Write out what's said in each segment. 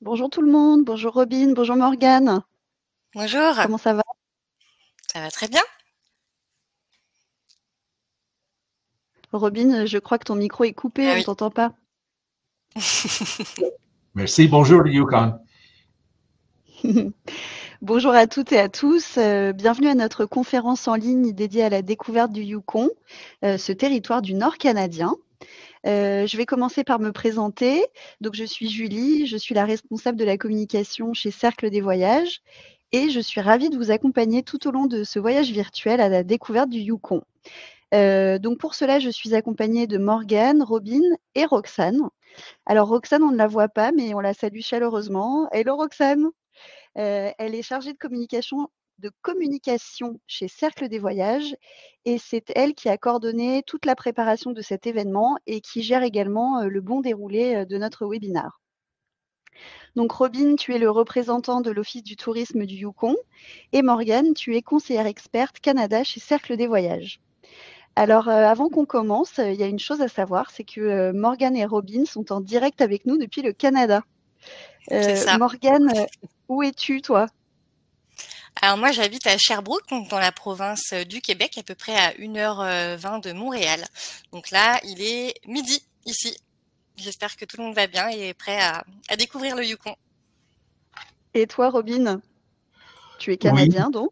Bonjour tout le monde, bonjour Robin, bonjour Morgane. Bonjour, Comment ça va? ça va très bien. Robin, je crois que ton micro est coupé, Ah on oui. t'entend pas. Merci. Bonjour, Yukon. Bonjour à toutes et à tous, bienvenue à notre conférence en ligne dédiée à la découverte du Yukon, ce territoire du Nord canadien. Je vais commencer par me présenter. Donc je suis Julie, je suis la responsable de la communication chez Cercle des Voyages et je suis ravie de vous accompagner tout au long de ce voyage virtuel à la découverte du Yukon. Donc pour cela, je suis accompagnée de Morgane, Robin et Roxane. Alors Roxane, on ne la voit pas, mais on la salue chaleureusement. Hello Roxane! Elle est chargée de communication chez Cercle des Voyages et c'est elle qui a coordonné toute la préparation de cet événement et qui gère également, le bon déroulé, de notre webinaire. Donc Robin, tu es le représentant de l'Office du tourisme du Yukon et Morgane, tu es conseillère experte Canada chez Cercle des Voyages. Alors, avant qu'on commence, il y a une chose à savoir, c'est que, Morgane et Robin sont en direct avec nous depuis le Canada. C'est ça. Morgane, où es-tu toi? Alors moi j'habite à Sherbrooke, donc dans la province du Québec, à peu près à 1h20 de Montréal. Donc là, il est midi ici. J'espère que tout le monde va bien et est prêt à découvrir le Yukon. Et toi Robin? Tu es Oui, canadien donc?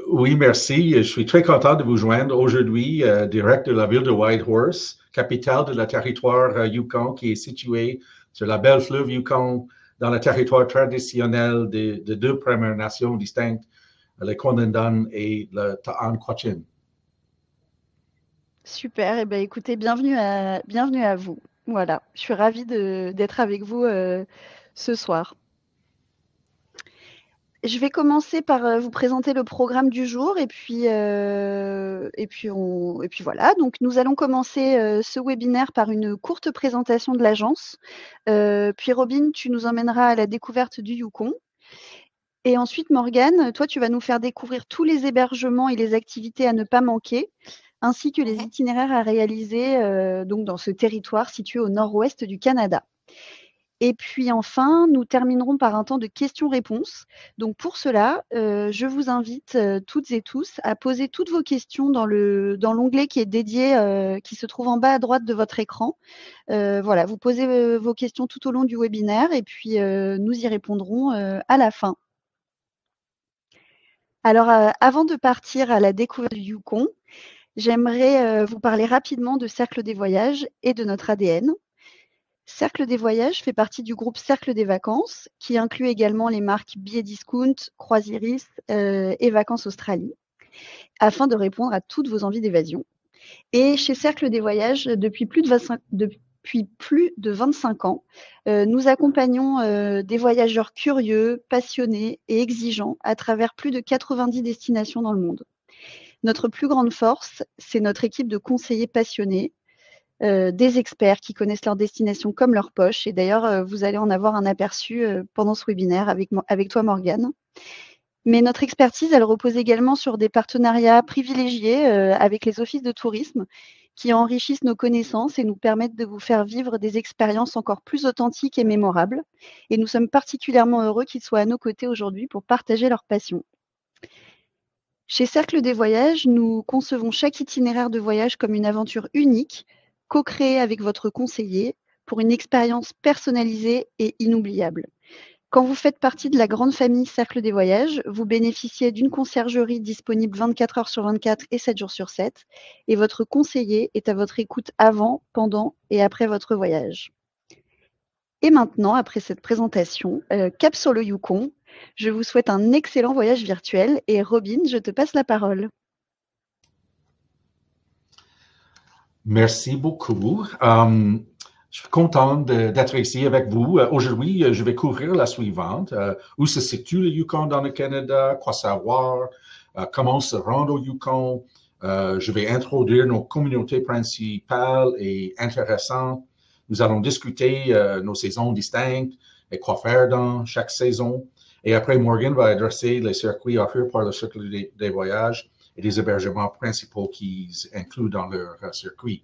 oui, merci. Je suis très content de vous joindre aujourd'hui, direct de la ville de Whitehorse, capitale de la territoire Yukon, qui est située sur la belle fleuve Yukon, dans le territoire traditionnel de deux Premières Nations distinctes, les Kwandendun et le Ta'an-Quachin. Super et ben, écoutez, bienvenue à vous. Voilà, je suis ravie d'être avec vous, ce soir. Je vais commencer par, vous présenter le programme du jour et puis voilà. Donc nous allons commencer, ce webinaire par une courte présentation de l'agence. Puis Robin, tu nous emmèneras à la découverte du Yukon et ensuite Morgane, toi tu vas nous faire découvrir tous les hébergements et les activités à ne pas manquer, ainsi que les Mhm. itinéraires à réaliser, donc dans ce territoire situé au nord-ouest du Canada. Et puis enfin, nous terminerons par un temps de questions-réponses. Donc pour cela, je vous invite, toutes et tous à poser toutes vos questions dans l'onglet qui est dédié, qui se trouve en bas à droite de votre écran. Voilà, vous posez, vos questions tout au long du webinaire et puis, nous y répondrons, à la fin. Alors, avant de partir à la découverte du Yukon, j'aimerais, vous parler rapidement de Cercle des Voyages et de notre ADN. Cercle des Voyages fait partie du groupe Cercle des Vacances, qui inclut également les marques Billets Discount, Croisiris et Vacances Australie, afin de répondre à toutes vos envies d'évasion. Et chez Cercle des Voyages, depuis plus de 25 ans, nous accompagnons des voyageurs curieux, passionnés et exigeants à travers plus de 90 destinations dans le monde. Notre plus grande force, c'est notre équipe de conseillers passionnés, des experts qui connaissent leur destination comme leur poche. Et d'ailleurs, vous allez en avoir un aperçu pendant ce webinaire avec toi, Morgane. Mais notre expertise, elle repose également sur des partenariats privilégiés avec les offices de tourisme qui enrichissent nos connaissances et nous permettent de vous faire vivre des expériences encore plus authentiques et mémorables. Et nous sommes particulièrement heureux qu'ils soient à nos côtés aujourd'hui pour partager leur passion. Chez Cercle des Voyages, nous concevons chaque itinéraire de voyage comme une aventure unique, co-créée avec votre conseiller pour une expérience personnalisée et inoubliable. Quand vous faites partie de la grande famille Cercle des Voyages, vous bénéficiez d'une conciergerie disponible 24 heures sur 24 et 7 jours sur 7, et votre conseiller est à votre écoute avant, pendant et après votre voyage. Et maintenant, après cette présentation, cap sur le Yukon, je vous souhaite un excellent voyage virtuel et Robin, je te passe la parole. Merci beaucoup. Je suis content d'être ici avec vous. Aujourd'hui, je vais couvrir la suivante. Où se situe le Yukon dans le Canada? Quoi savoir? Comment se rendre au Yukon? Je vais introduire nos communautés principales et intéressantes. Nous allons discuter nos saisons distinctes et quoi faire dans chaque saison. Et après, Morgan va adresser les circuits offerts par le Cercle des Voyages et les hébergements principaux qu'ils incluent dans leur circuit.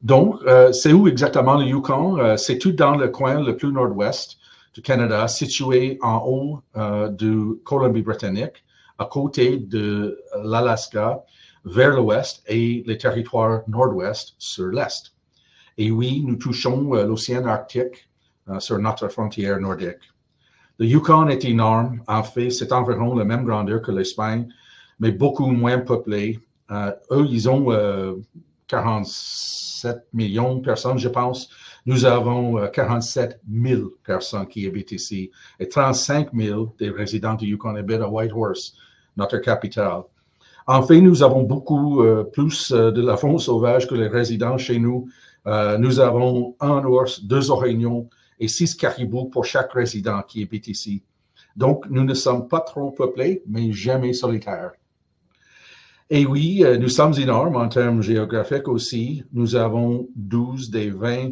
Donc, c'est où exactement le Yukon? C'est tout dans le coin le plus nord-ouest du Canada, situé en haut du Colombie-Britannique, à côté de l'Alaska, vers l'ouest et les territoires nord-ouest sur l'est. Et oui, nous touchons l'océan Arctique sur notre frontière nordique. Le Yukon est énorme. En fait, c'est environ la même grandeur que l'Espagne, mais beaucoup moins peuplé. Eux, ils ont 47 millions de personnes, je pense. Nous avons 47 000 personnes qui habitent ici et 35 000 des résidents du Yukon habitent à Whitehorse, notre capitale. En fait, nous avons beaucoup plus de la faune sauvage que les résidents chez nous. Nous avons un ours, 2 orignaux et 6 caribous pour chaque résident qui habite ici. Donc, nous ne sommes pas trop peuplés, mais jamais solitaires. Et oui, nous sommes énormes en termes géographiques aussi. Nous avons 12 des 20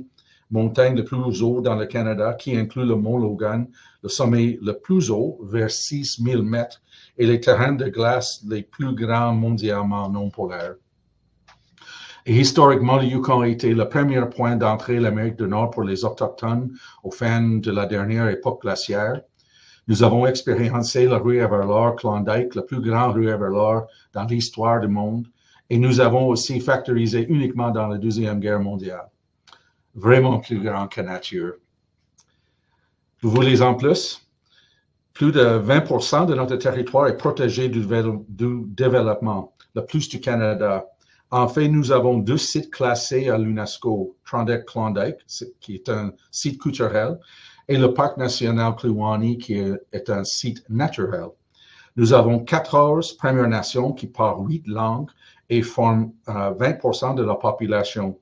montagnes les plus hautes dans le Canada, qui inclut le mont Logan, le sommet le plus haut, vers 6 000 mètres, et les terrains de glace les plus grands mondialement non polaires. Et historiquement, le Yukon a été le premier point d'entrée de l'Amérique du Nord pour les Autochtones au fin de la dernière époque glaciaire. Nous avons expériencé la rue Everlord Klondike, le plus grand rue Everlord dans l'histoire du monde, et nous avons aussi factorisé uniquement dans la Deuxième Guerre mondiale. Vraiment plus grand que nature. Vous voulez en plus? Plus de 20% de notre territoire est protégé du développement, le plus du Canada. En fait, nous avons 2 sites classés à l'UNESCO, Klondike, qui est un site culturel, et le Parc national Kluane, qui est un site naturel. Nous avons 14 Premières Nations qui parlent 8 langues et forment 20% de la population.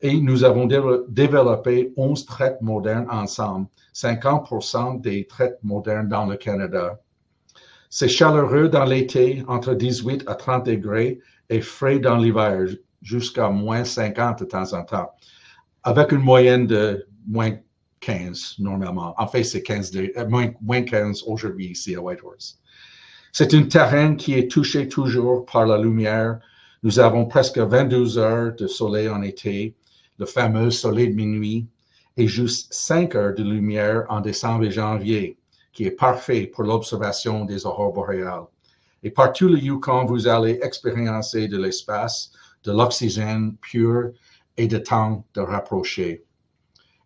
Et nous avons développé 11 traites modernes ensemble, 50% des traites modernes dans le Canada. C'est chaleureux dans l'été, entre 18 à 30 degrés, et frais dans l'hiver, jusqu'à moins 50 de temps en temps, avec une moyenne de moins 15 normalement. En fait, c'est moins 15 aujourd'hui ici à Whitehorse. C'est un terrain qui est touché toujours par la lumière. Nous avons presque 22 heures de soleil en été, le fameux soleil de minuit, et juste 5 heures de lumière en décembre et janvier, qui est parfait pour l'observation des aurores boréales. Et partout le Yukon, vous allez expérimenter de l'espace, de l'oxygène pur et de temps de rapprocher.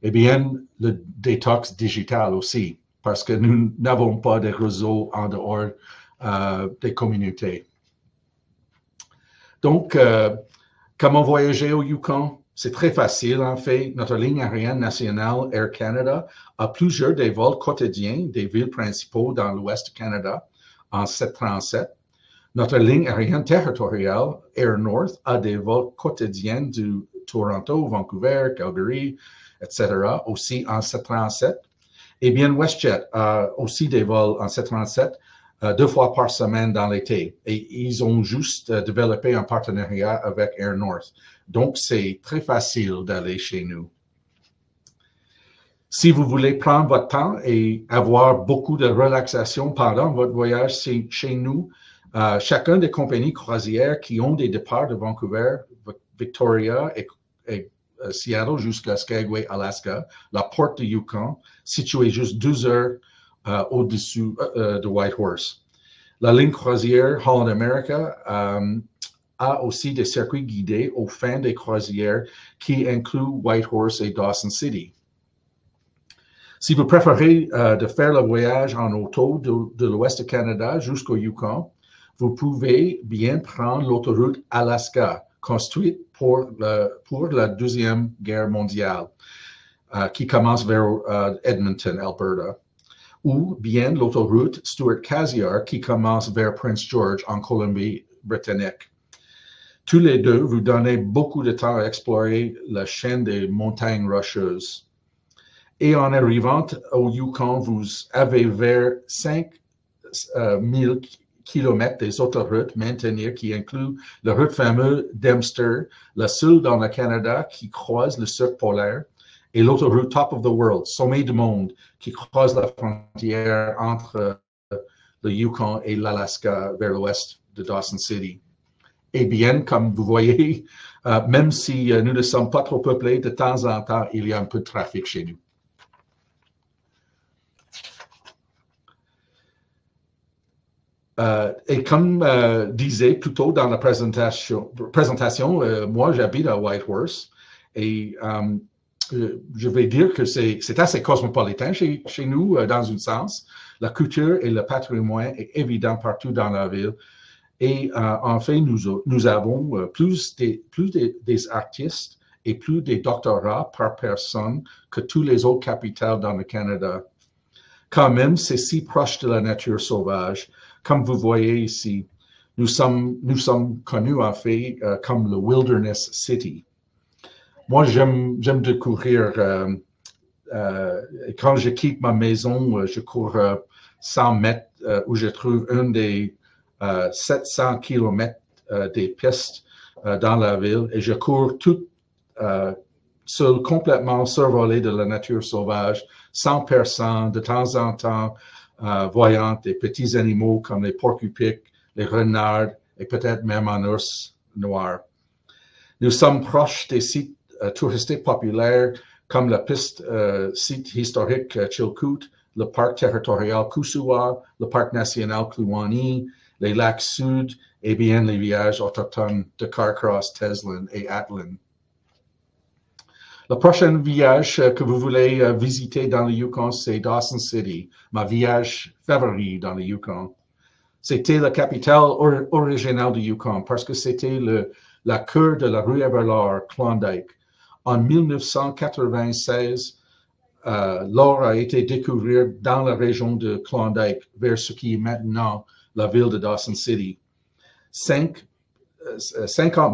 Et bien, le détox digital aussi, parce que nous n'avons pas de réseau en dehors des communautés. Donc, comment voyager au Yukon? C'est très facile, en fait. Notre ligne aérienne nationale Air Canada a plusieurs des vols quotidiens des villes principaux dans l'ouest du Canada en 737. Notre ligne aérienne territoriale Air North a des vols quotidiens du Toronto, Vancouver, Calgary, etc., aussi en 737. Et bien, WestJet a aussi des vols en 737 2 fois par semaine dans l'été. Et ils ont juste développé un partenariat avec Air North. Donc, c'est très facile d'aller chez nous. Si vous voulez prendre votre temps et avoir beaucoup de relaxation pendant votre voyage chez nous, chacun des compagnies croisières qui ont des départs de Vancouver, Victoria et Seattle jusqu'à Skagway, Alaska, la porte du Yukon, située juste 2 heures au-dessus de Whitehorse. La ligne croisière Holland America a aussi des circuits guidés aux fins des croisières qui incluent Whitehorse et Dawson City. Si vous préférez de faire le voyage en auto de l'ouest du Canada jusqu'au Yukon, vous pouvez bien prendre l'autoroute Alaska, construite pour la Deuxième Guerre mondiale, qui commence vers Edmonton, Alberta, ou bien l'autoroute Stuart-Cassiar, qui commence vers Prince George en Colombie-Britannique. Tous les deux vous donnez beaucoup de temps à explorer la chaîne des montagnes rocheuses. Et en arrivant au Yukon, vous avez vers 5 000 kilomètres des autoroutes maintenir qui incluent la route fameuse Dempster, la seule dans le Canada qui croise le cercle polaire, et l'autoroute Top of the World, sommet du monde, qui croise la frontière entre le Yukon et l'Alaska vers l'ouest de Dawson City. Et bien, comme vous voyez, Même si nous ne sommes pas trop peuplés, de temps en temps, il y a un peu de trafic chez nous. Et comme disait plus tôt dans la présentation moi j'habite à Whitehorse et je vais dire que c'est assez cosmopolitain chez nous dans un sens. La culture et le patrimoine est évident partout dans la ville. Et en fait, nous avons plus des artistes et plus des doctorats par personne que tous les autres capitales dans le Canada. Quand même, c'est si proche de la nature sauvage. Comme vous voyez ici, nous sommes connus en fait comme le Wilderness City. Moi, j'aime découvrir, quand je quitte ma maison, je cours 100 mètres où je trouve une des 700 kilomètres des pistes dans la ville et je cours tout seul, complètement survolé de la nature sauvage, sans personne, de temps en temps, voyant des petits animaux comme les porc-épics, les renards et peut-être même un ours noir. Nous sommes proches des sites touristiques populaires comme la piste site historique Chilkoot, le parc territorial Kusuwa, le parc national Kluane, les lacs Sud et bien les villages autochtones de Carcross, Teslin et Atlin. Le prochain village que vous voulez visiter dans le Yukon, c'est Dawson City, ma village favori dans le Yukon. C'était la capitale originale du Yukon parce que c'était la cœur de la rue Everlard, Klondike. En 1996, l'or a été découvert dans la région de Klondike, vers ce qui est maintenant la ville de Dawson City. 50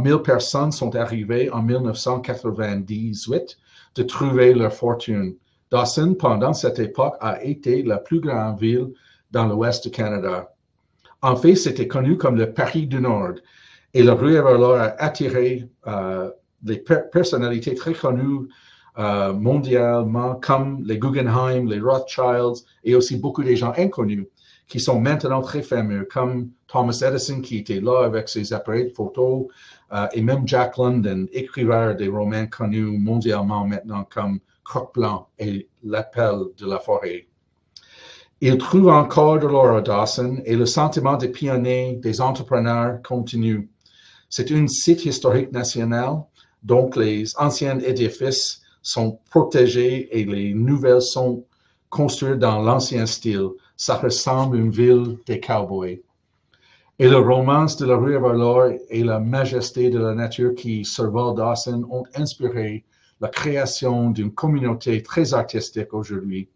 000 personnes sont arrivées en 1998 de trouver leur fortune. Dawson, pendant cette époque, a été la plus grande ville dans l'ouest du Canada. En fait, c'était connu comme le Paris du Nord. Et la rue Everlard a attiré des personnalités très connues mondialement, comme les Guggenheim, les Rothschilds, et aussi beaucoup de gens inconnus qui sont maintenant très fameux, comme Thomas Edison qui était là avec ses appareils de photo, et même Jack London, écrivain des romans connus mondialement maintenant comme Croque-Blanc et L'Appel de la forêt. Il trouve encore de l'or à Dawson et le sentiment des pionniers, des entrepreneurs continue. C'est un site historique national, donc les anciens édifices sont protégés et les nouvelles sont construites dans l'ancien style. Ça ressemble à une ville des cowboys. Et le romance de la rue Everlard et la majesté de la nature qui survole Dawson ont inspiré la création d'une communauté très artistique aujourd'hui.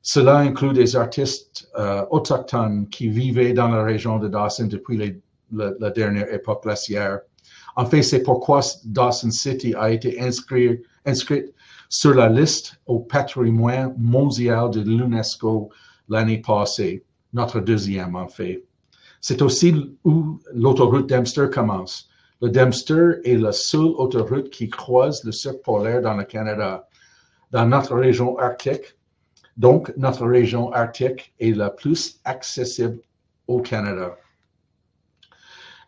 Cela inclut des artistes autochtones qui vivaient dans la région de Dawson depuis la dernière époque glaciaire. En fait, c'est pourquoi Dawson City a été inscrite sur la liste au patrimoine mondial de l'UNESCO l'année passée, notre deuxième en fait. C'est aussi où l'autoroute Dempster commence. Le Dempster est la seule autoroute qui croise le cercle polaire dans le Canada. Dans notre région arctique, donc notre région arctique est la plus accessible au Canada.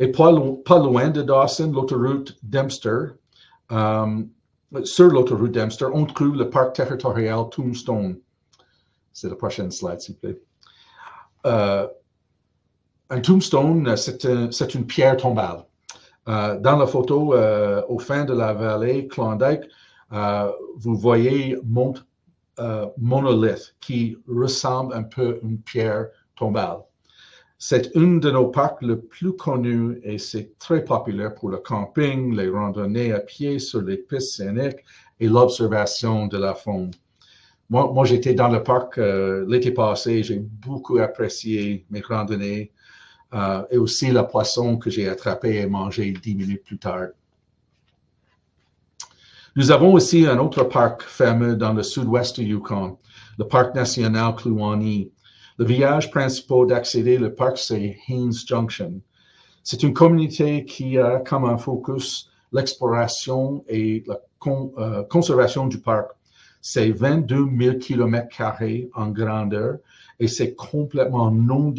Et pas loin de Dawson, l'autoroute Dempster, sur l'autoroute Dempster, on trouve le parc territorial Tombstone. C'est la prochaine slide, s'il vous plaît. Un tombstone, c'est une pierre tombale. Dans la photo, au fin de la vallée Klondike, vous voyez monolithe qui ressemble un peu à une pierre tombale. C'est une de nos parcs les plus connus et c'est très populaire pour le camping, les randonnées à pied sur les pistes scéniques et l'observation de la faune. Moi j'étais dans le parc l'été passé, j'ai beaucoup apprécié mes randonnées et aussi le poisson que j'ai attrapé et mangé 10 minutes plus tard. Nous avons aussi un autre parc fameux dans le sud-ouest du Yukon, le parc national Kluane. Le village principal d'accéder au parc, c'est Haines Junction. C'est une communauté qui a comme un focus l'exploration et la conservation du parc. C'est 22 000 km² en grandeur et c'est complètement non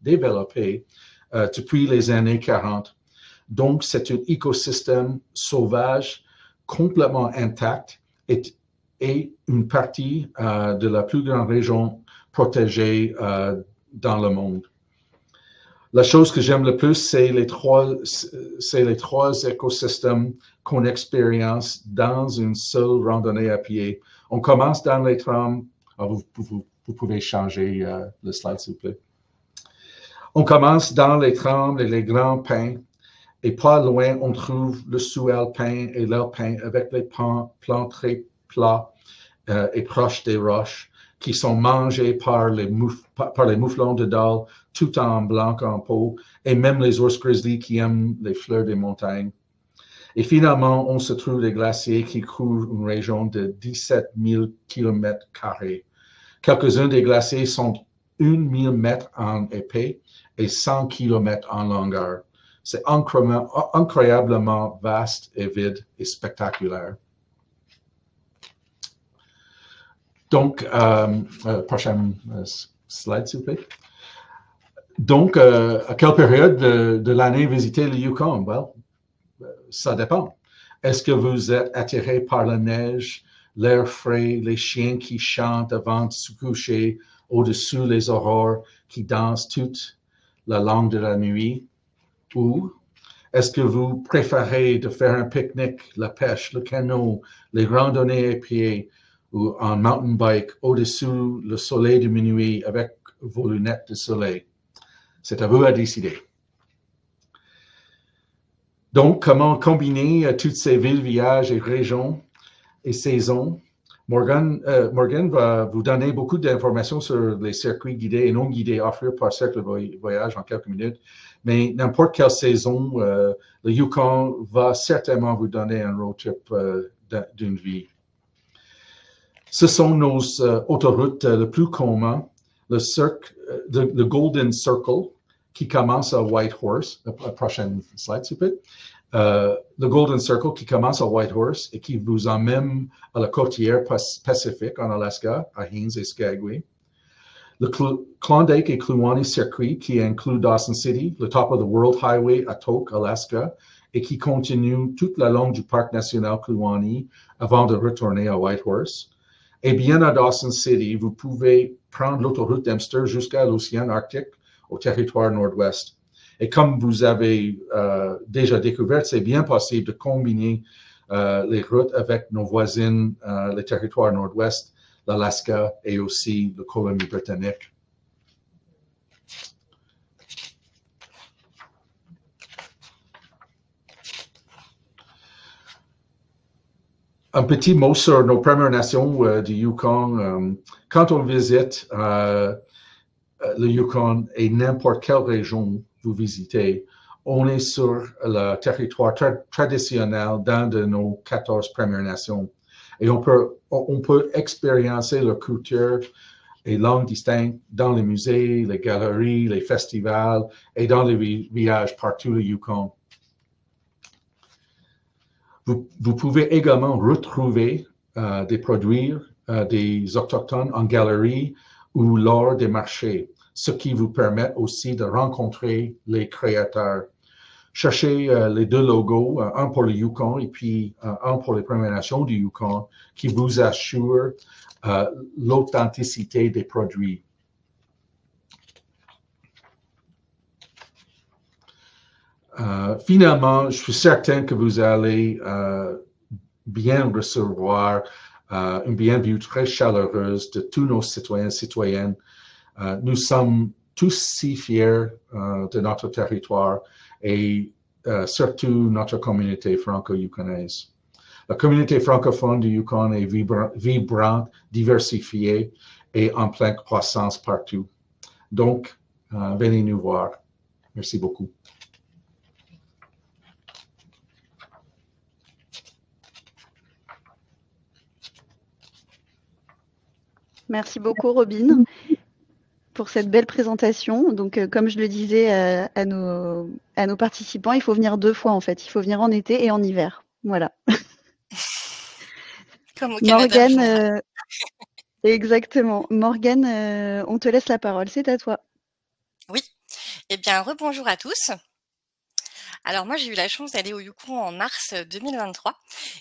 développé depuis les années 40. Donc, c'est un écosystème sauvage complètement intact et une partie de la plus grande région protégée dans le monde. La chose que j'aime le plus, c'est les trois écosystèmes qu'on expérience dans une seule randonnée à pied. On commence dans les trams. Vous pouvez changer le slide, s'il vous plaît. On commence dans les trams et les grands pins. Et pas loin, on trouve le sous-alpin et l'alpin avec les plants très plats et proches des roches qui sont mangés par les mouflons de dalle tout en blanc en peau et même les ours grizzly qui aiment les fleurs des montagnes. Et finalement, on se trouve les glaciers qui couvrent une région de 17 000 km². Quelques-uns des glaciers sont 1 000 mètres en épais et 100 km en longueur. C'est incroyablement vaste et vide et spectaculaire. Donc, prochaine slide, s'il vous plaît. Donc, à quelle période de l'année visiter le Yukon? Well, ça dépend. Est-ce que vous êtes attiré par la neige, l'air frais, les chiens qui chantent avant de se coucher, au-dessus les aurores qui dansent toute la longue de la nuit? Ou est-ce que vous préférez de faire un pique-nique, la pêche, le canot, les randonnées à pied ou en mountain bike au-dessus le soleil de minuit avec vos lunettes de soleil? C'est à vous à décider. Donc, comment combiner toutes ces villes, villages et régions et saisons? Morgan va vous donner beaucoup d'informations sur les circuits guidés et non guidés offerts par Cercle Voyage en quelques minutes. Mais n'importe quelle saison, le Yukon va certainement vous donner un road trip d'une vie. Ce sont nos autoroutes le plus commun, le Golden Circle, qui commence à Whitehorse. La prochaine slide, s'il vous plaît. Le Golden Circle qui commence à Whitehorse et qui vous emmène à la côtière Pacifique en Alaska, à Haines et Skagway. Le Klondike et Kluane Circuit qui inclut Dawson City, le Top of the World Highway à Tok, Alaska, et qui continue toute la longue du Parc national Kluane avant de retourner à Whitehorse. Et bien à Dawson City, vous pouvez prendre l'autoroute Dempster jusqu'à l'océan Arctique au territoire nord-ouest. Et comme vous avez déjà découvert, c'est bien possible de combiner les routes avec nos voisines, les territoires nord-ouest, l'Alaska et aussi la Colombie-Britannique. Un petit mot sur nos Premières Nations du Yukon. Quand on visite le Yukon et n'importe quelle région vous visitez, on est sur le territoire traditionnel d'un de nos 14 Premières Nations. Et on peut expérimenter leur culture et langue distincte dans les musées, les galeries, les festivals et dans les villages partout le Yukon. Vous pouvez également retrouver des produits des Autochtones en galerie ou lors des marchés, ce qui vous permet aussi de rencontrer les créateurs. Cherchez les deux logos, un pour le Yukon et puis un pour les Premières Nations du Yukon, qui vous assurent l'authenticité des produits. Finalement, je suis certain que vous allez bien recevoir une bienvenue très chaleureuse de tous nos citoyens et citoyennes. Nous sommes tous si fiers de notre territoire et surtout notre communauté franco-yukonaise. La communauté francophone du Yukon est vibrante, diversifiée et en pleine croissance partout. Donc, venez nous voir. Merci beaucoup. Merci beaucoup, Robin, pour cette belle présentation. Donc, comme je le disais à nos participants, il faut venir 2 fois en fait. Il faut venir en été et en hiver. Voilà. Comme au Canada. Morgane, exactement. Morgane, on te laisse la parole. C'est à toi. Oui. Eh bien, rebonjour à tous. Alors moi, j'ai eu la chance d'aller au Yukon en mars 2023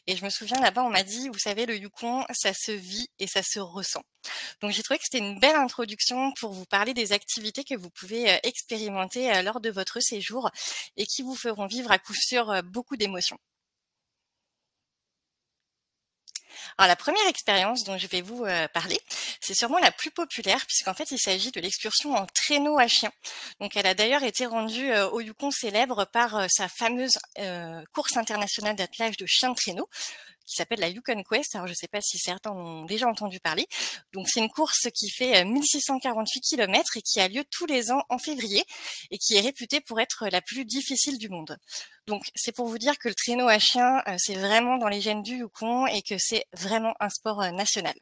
et je me souviens là-bas, on m'a dit, vous savez, le Yukon, ça se vit et ça se ressent. Donc j'ai trouvé que c'était une belle introduction pour vous parler des activités que vous pouvez expérimenter lors de votre séjour et qui vous feront vivre à coup sûr beaucoup d'émotions. Alors la première expérience dont je vais vous parler, c'est sûrement la plus populaire puisqu'en fait il s'agit de l'excursion en traîneau à chien. Donc elle a d'ailleurs été rendue au Yukon célèbre par sa fameuse course internationale d'attelage de chiens de traîneau qui s'appelle la Yukon Quest. Alors je ne sais pas si certains ont déjà entendu parler. Donc c'est une course qui fait 1648 km et qui a lieu tous les ans en février et qui est réputée pour être la plus difficile du monde. Donc c'est pour vous dire que le traîneau à chien, c'est vraiment dans les gènes du Yukon et que c'est vraiment un sport national.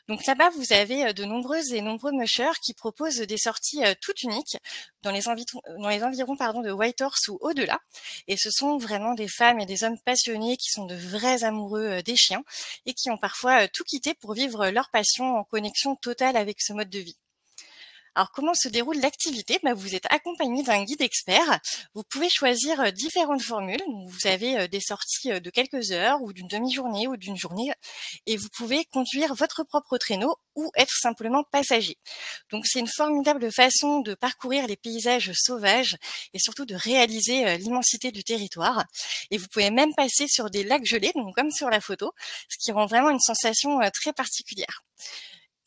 Donc là-bas, vous avez de nombreuses et nombreux mushers qui proposent des sorties toutes uniques dans les environs de Whitehorse ou au-delà. Et ce sont vraiment des femmes et des hommes passionnés qui sont de vrais amoureux des chiens et qui ont parfois tout quitté pour vivre leur passion en connexion totale avec ce mode de vie. Alors, comment se déroule l'activité? Vous êtes accompagné d'un guide expert. Vous pouvez choisir différentes formules. Vous avez des sorties de quelques heures ou d'une demi-journée ou d'une journée et vous pouvez conduire votre propre traîneau ou être simplement passager. Donc, c'est une formidable façon de parcourir les paysages sauvages et surtout de réaliser l'immensité du territoire. Et vous pouvez même passer sur des lacs gelés, donc comme sur la photo, ce qui rend vraiment une sensation très particulière.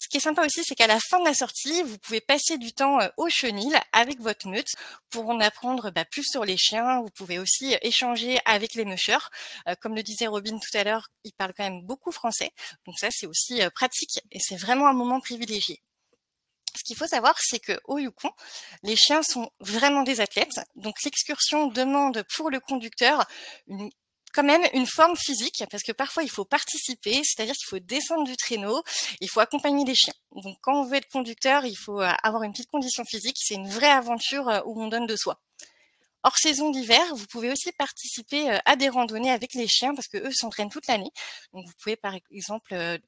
Ce qui est sympa aussi, c'est qu'à la fin de la sortie, vous pouvez passer du temps au chenil avec votre meute pour en apprendre plus sur les chiens. Vous pouvez aussi échanger avec les mushers. Comme le disait Robin tout à l'heure, ils parlent quand même beaucoup français. Donc ça, c'est aussi pratique et c'est vraiment un moment privilégié. Ce qu'il faut savoir, c'est qu'au Yukon, les chiens sont vraiment des athlètes. Donc l'excursion demande pour le conducteur quand même une forme physique, parce que parfois il faut participer, c'est-à-dire qu'il faut descendre du traîneau, il faut accompagner les chiens. Donc quand on veut être conducteur, il faut avoir une petite condition physique, c'est une vraie aventure où on donne de soi. Hors saison d'hiver, vous pouvez aussi participer à des randonnées avec les chiens, parce que eux s'entraînent toute l'année. Donc vous pouvez par exemple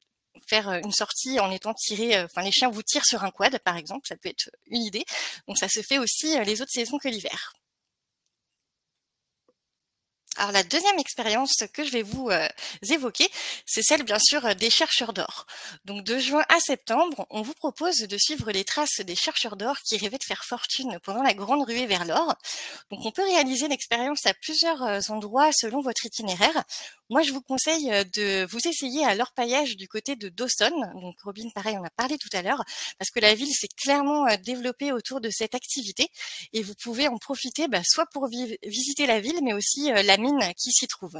faire une sortie en étant tiré, les chiens vous tirent sur un quad par exemple, ça peut être une idée. Donc ça se fait aussi les autres saisons que l'hiver. Alors la deuxième expérience que je vais vous évoquer, c'est celle bien sûr des chercheurs d'or. Donc de juin à septembre, on vous propose de suivre les traces des chercheurs d'or qui rêvaient de faire fortune pendant la grande ruée vers l'or. Donc on peut réaliser l'expérience à plusieurs endroits selon votre itinéraire. Moi je vous conseille de vous essayer à l'orpaillage du côté de Dawson. Donc Robin, pareil, on a parlé tout à l'heure, parce que la ville s'est clairement développée autour de cette activité et vous pouvez en profiter soit pour visiter la ville, mais aussi la mine qui s'y trouve.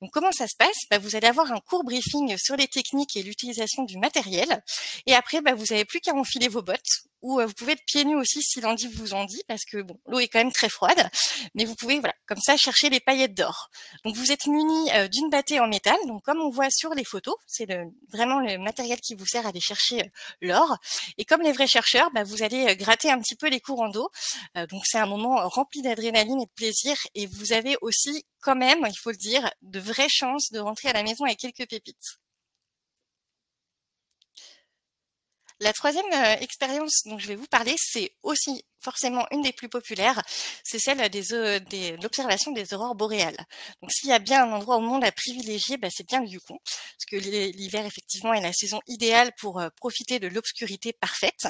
Donc, comment ça se passe? Vous allez avoir un court briefing sur les techniques et l'utilisation du matériel. Et après, vous n'avez plus qu'à enfiler vos bottes. Ou vous pouvez être pieds nus aussi si l'envie vous en dit, parce que bon, l'eau est quand même très froide. Mais vous pouvez, voilà, comme ça, chercher les paillettes d'or. Donc, vous êtes muni d'une bâtée en métal. Donc, comme on voit sur les photos, c'est vraiment le matériel qui vous sert à aller chercher l'or. Et comme les vrais chercheurs, vous allez gratter un petit peu les courants d'eau. Donc, c'est un moment rempli d'adrénaline et de plaisir. Et vous avez aussi, quand même, il faut le dire, de vraies chances de rentrer à la maison avec quelques pépites. La troisième expérience dont je vais vous parler, c'est aussi forcément une des plus populaires, c'est celle de l'observation des aurores boréales. Donc s'il y a bien un endroit au monde à privilégier, c'est bien le Yukon, parce que l'hiver effectivement est la saison idéale pour profiter de l'obscurité parfaite.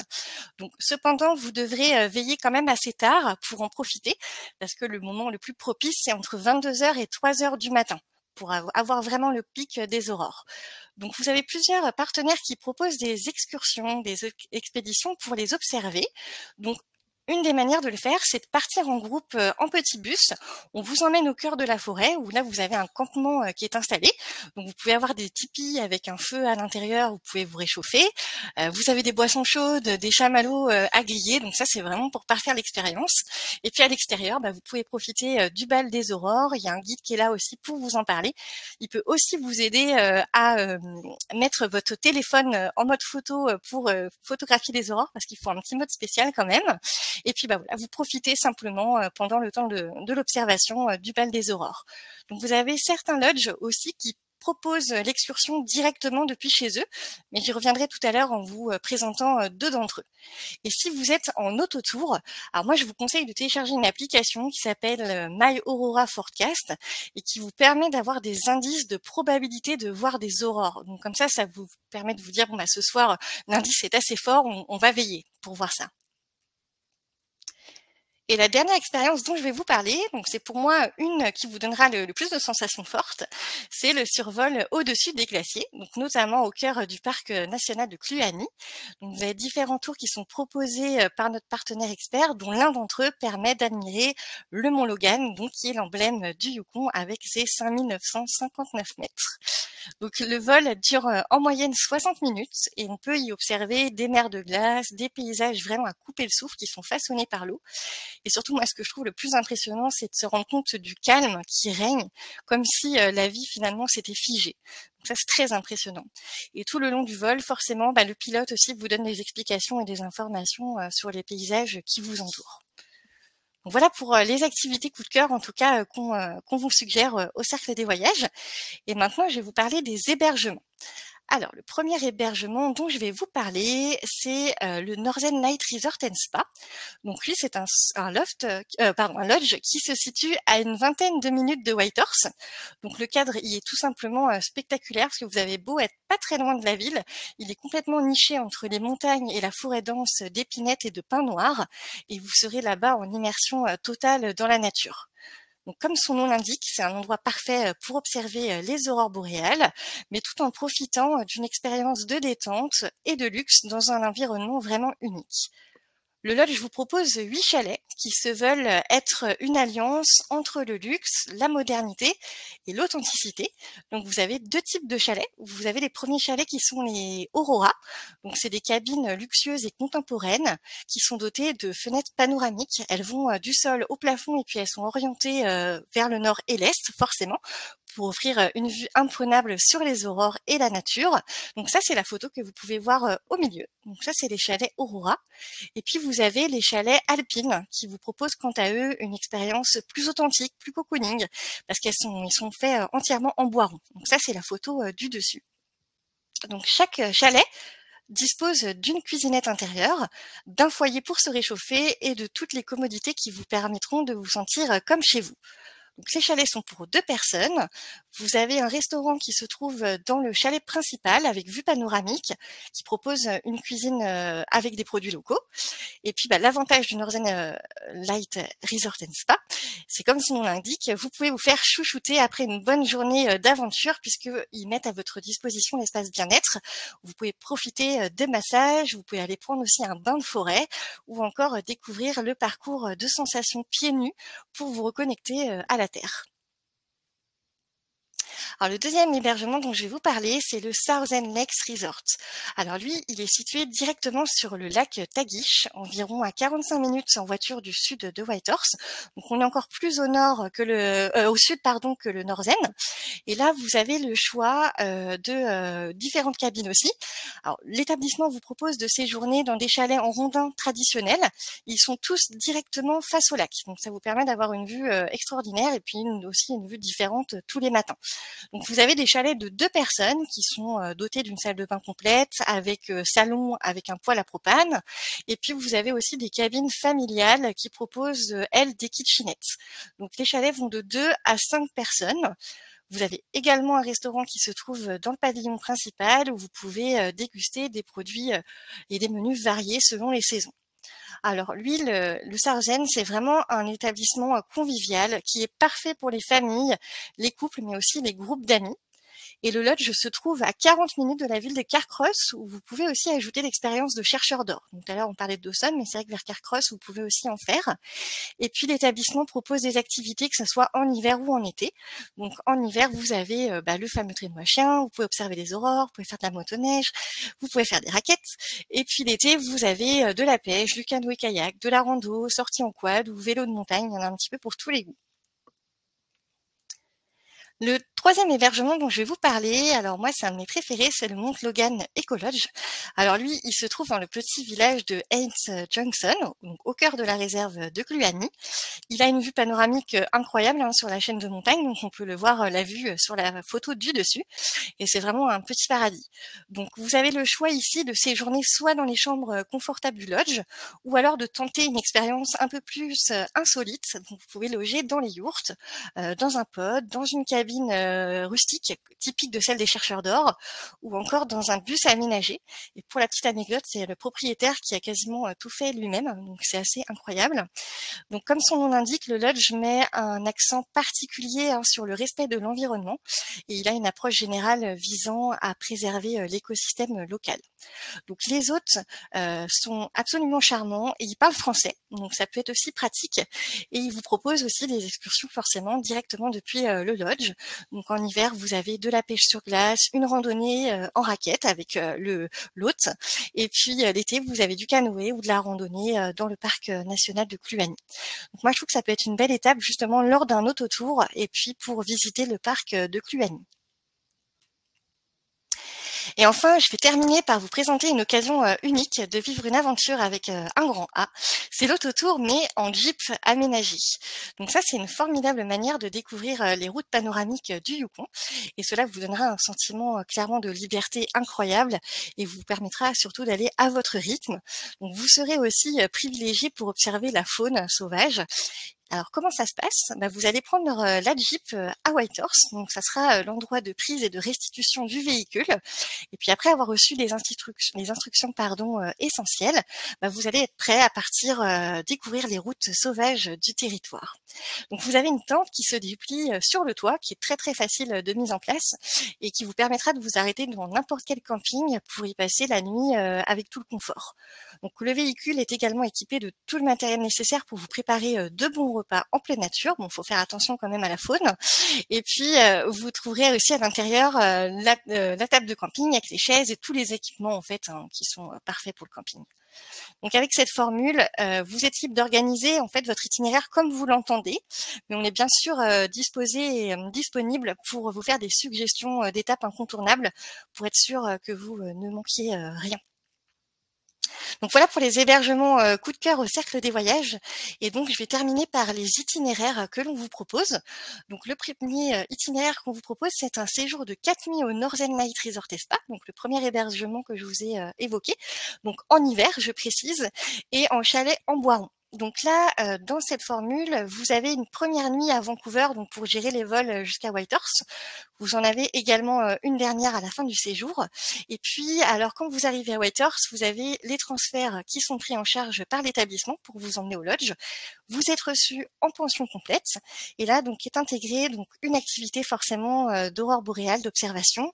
Donc cependant, vous devrez veiller quand même assez tard pour en profiter, parce que le moment le plus propice, c'est entre 22h et 3h du matin, pour avoir vraiment le pic des aurores. Donc, vous avez plusieurs partenaires qui proposent des excursions, des expéditions pour les observer. Donc, une des manières de le faire, c'est de partir en groupe en petit bus. On vous emmène au cœur de la forêt où là, vous avez un campement qui est installé. Donc, vous pouvez avoir des tipis avec un feu à l'intérieur. Vous pouvez vous réchauffer. Vous avez des boissons chaudes, des chamallows à griller. Donc, ça, c'est vraiment pour parfaire l'expérience. Et puis, à l'extérieur, vous pouvez profiter du bal des aurores. Il y a un guide qui est là aussi pour vous en parler. Il peut aussi vous aider à mettre votre téléphone en mode photo pour photographier les aurores parce qu'il faut un petit mode spécial quand même. Et puis voilà, vous profitez simplement pendant le temps de l'observation du bal des aurores. Donc vous avez certains lodges aussi qui proposent l'excursion directement depuis chez eux, mais j'y reviendrai tout à l'heure en vous présentant deux d'entre eux. Et si vous êtes en autotour, alors moi je vous conseille de télécharger une application qui s'appelle My Aurora Forecast et qui vous permet d'avoir des indices de probabilité de voir des aurores. Donc comme ça vous permet de vous dire bon bah ce soir l'indice est assez fort, on va veiller pour voir ça. Et la dernière expérience dont je vais vous parler, donc c'est pour moi une qui vous donnera le plus de sensations fortes, c'est le survol au-dessus des glaciers, donc notamment au cœur du parc national de Kluani. Donc vous avez différents tours qui sont proposés par notre partenaire expert, dont l'un d'entre eux permet d'admirer le mont Logan, donc qui est l'emblème du Yukon avec ses 5959 mètres. Donc le vol dure en moyenne 60 minutes et on peut y observer des mers de glace, des paysages vraiment à couper le souffle qui sont façonnés par l'eau. Et surtout, moi, ce que je trouve le plus impressionnant, c'est de se rendre compte du calme qui règne, comme si la vie, finalement, s'était figée. Donc ça, c'est très impressionnant. Et tout le long du vol, forcément, le pilote aussi vous donne des explications et des informations sur les paysages qui vous entourent. Donc voilà pour les activités coup de cœur, en tout cas, qu'on vous suggère au Cercle des Voyages. Et maintenant, je vais vous parler des hébergements. Alors, le premier hébergement dont je vais vous parler, c'est le Northern Light Resort and Spa. Donc lui, c'est un lodge qui se situe à une vingtaine de minutes de Whitehorse. Donc le cadre, il est tout simplement spectaculaire parce que vous avez beau être pas très loin de la ville, il est complètement niché entre les montagnes et la forêt dense d'épinettes et de pins noirs, et vous serez là-bas en immersion totale dans la nature. Donc, comme son nom l'indique, c'est un endroit parfait pour observer les aurores boréales, mais tout en profitant d'une expérience de détente et de luxe dans un environnement vraiment unique. Le lodge vous propose 8 chalets qui se veulent être une alliance entre le luxe, la modernité et l'authenticité. Donc vous avez deux types de chalets. Vous avez les premiers chalets qui sont les Aurora. Donc c'est des cabines luxueuses et contemporaines qui sont dotées de fenêtres panoramiques. Elles vont du sol au plafond et puis elles sont orientées vers le nord et l'est forcément pour offrir une vue imprenable sur les aurores et la nature. Donc ça, c'est la photo que vous pouvez voir au milieu. Donc ça, c'est les chalets Aurora. Et puis, vous avez les chalets alpines qui vous proposent, quant à eux, une expérience plus authentique, plus cocooning, parce ils sont faits entièrement en bois rond. Donc ça, c'est la photo du dessus. Donc chaque chalet dispose d'une cuisinette intérieure, d'un foyer pour se réchauffer et de toutes les commodités qui vous permettront de vous sentir comme chez vous. Donc les chalets sont pour 2 personnes. Vous avez un restaurant qui se trouve dans le chalet principal avec vue panoramique qui propose une cuisine avec des produits locaux. Et puis l'avantage du Northern Light Resort and Spa, c'est comme son nom l'indique, vous pouvez vous faire chouchouter après une bonne journée d'aventure puisqu'ils mettent à votre disposition l'espace bien-être. Vous pouvez profiter de massages, vous pouvez aller prendre aussi un bain de forêt ou encore découvrir le parcours de sensations pieds nus pour vous reconnecter à la terre. Alors le deuxième hébergement dont je vais vous parler, c'est le Southern Lakes Resort. Alors lui, il est situé directement sur le lac Tagish, environ à 45 minutes en voiture du sud de Whitehorse. Donc on est encore plus au nord que au sud que le Northern. Et là, vous avez le choix de différentes cabines aussi. Alors l'établissement vous propose de séjourner dans des chalets en rondins traditionnels. Ils sont tous directement face au lac. Donc ça vous permet d'avoir une vue extraordinaire et puis aussi une vue différente tous les matins. Donc vous avez des chalets de 2 personnes qui sont dotés d'une salle de bain complète avec salon avec un poêle à propane. Et puis vous avez aussi des cabines familiales qui proposent, elles, des kitchenettes. Donc les chalets vont de 2 à 5 personnes. Vous avez également un restaurant qui se trouve dans le pavillon principal où vous pouvez déguster des produits et des menus variés selon les saisons. Alors lui, le Southern, c'est vraiment un établissement convivial qui est parfait pour les familles, les couples, mais aussi les groupes d'amis. Et le lodge se trouve à 40 minutes de la ville de Carcross, où vous pouvez aussi ajouter l'expérience de chercheur d'or. Donc tout à l'heure, on parlait de Dawson, mais c'est vrai que vers Carcross, vous pouvez aussi en faire. Et puis l'établissement propose des activités, que ce soit en hiver ou en été. Donc en hiver, vous avez le fameux traîneau à chien, vous pouvez observer les aurores, vous pouvez faire de la motoneige, vous pouvez faire des raquettes. Et puis l'été, vous avez de la pêche, du canoë-kayak, de la rando, sortie en quad ou vélo de montagne, il y en a un petit peu pour tous les goûts. Le troisième hébergement dont je vais vous parler, alors moi c'est un de mes préférés, c'est le Mount Logan Eco Lodge. Alors lui, il se trouve dans le petit village de Haynes Junction, donc au cœur de la réserve de Kluane. Il a une vue panoramique incroyable sur la chaîne de montagne, donc on peut le voir la vue sur la photo du dessus, et c'est vraiment un petit paradis. Donc vous avez le choix ici de séjourner soit dans les chambres confortables du lodge, ou alors de tenter une expérience un peu plus insolite. Donc vous pouvez loger dans les yourtes, dans un pod, dans une cabine rustique typique de celle des chercheurs d'or, ou encore dans un bus aménagé. Et pour la petite anecdote, c'est le propriétaire qui a quasiment tout fait lui-même, donc c'est assez incroyable. Donc comme son nom l'indique, le lodge met un accent particulier sur le respect de l'environnement, et il a une approche générale visant à préserver l'écosystème local. Donc les hôtes sont absolument charmants et ils parlent français, donc ça peut être aussi pratique. Et ils vous proposent aussi des excursions forcément directement depuis le lodge. Donc en hiver, vous avez de la pêche sur glace, une randonnée en raquette avec l'hôte. Et puis l'été, vous avez du canoë ou de la randonnée dans le parc national de Kluane. Donc moi, je trouve que ça peut être une belle étape justement lors d'un autotour et puis pour visiter le parc de Kluane. Et enfin, je vais terminer par vous présenter une occasion unique de vivre une aventure avec un grand A. C'est l'autotour, mais en Jeep aménagé. Donc ça, c'est une formidable manière de découvrir les routes panoramiques du Yukon. Et cela vous donnera un sentiment clairement de liberté incroyable et vous permettra surtout d'aller à votre rythme. Donc vous serez aussi privilégié pour observer la faune sauvage. Alors comment ça se passe? Vous allez prendre la Jeep à Whitehorse, donc ça sera l'endroit de prise et de restitution du véhicule. Et puis après avoir reçu les instructions essentielles, vous allez être prêt à partir découvrir les routes sauvages du territoire. Donc vous avez une tente qui se déplie sur le toit, qui est très très facile de mise en place et qui vous permettra de vous arrêter devant n'importe quel camping pour y passer la nuit avec tout le confort. Donc le véhicule est également équipé de tout le matériel nécessaire pour vous préparer de bons repas en pleine nature. Bon, faut faire attention quand même à la faune. Et puis vous trouverez aussi à l'intérieur la table de camping avec les chaises et tous les équipements en fait qui sont parfaits pour le camping. Donc avec cette formule, vous êtes libre d'organiser en fait votre itinéraire comme vous l'entendez, mais on est bien sûr disposé et disponible pour vous faire des suggestions d'étapes incontournables pour être sûr que vous ne manquiez rien. Donc voilà pour les hébergements coup de cœur au Cercle des Voyages. Et donc je vais terminer par les itinéraires que l'on vous propose. Donc le premier itinéraire qu'on vous propose, c'est un séjour de 4 nuits au Northern Light Resort et Spa, donc le premier hébergement que je vous ai évoqué. Donc en hiver, je précise, et en chalet en Boiron. Donc là, dans cette formule, vous avez une première nuit à Vancouver, donc pour gérer les vols jusqu'à Whitehorse. Vous en avez également une dernière à la fin du séjour. Et puis, alors quand vous arrivez à Whitehorse, vous avez les transferts qui sont pris en charge par l'établissement pour vous emmener au lodge. Vous êtes reçu en pension complète. Et là, donc, est intégrée donc une activité forcément d'aurore boréale, d'observation,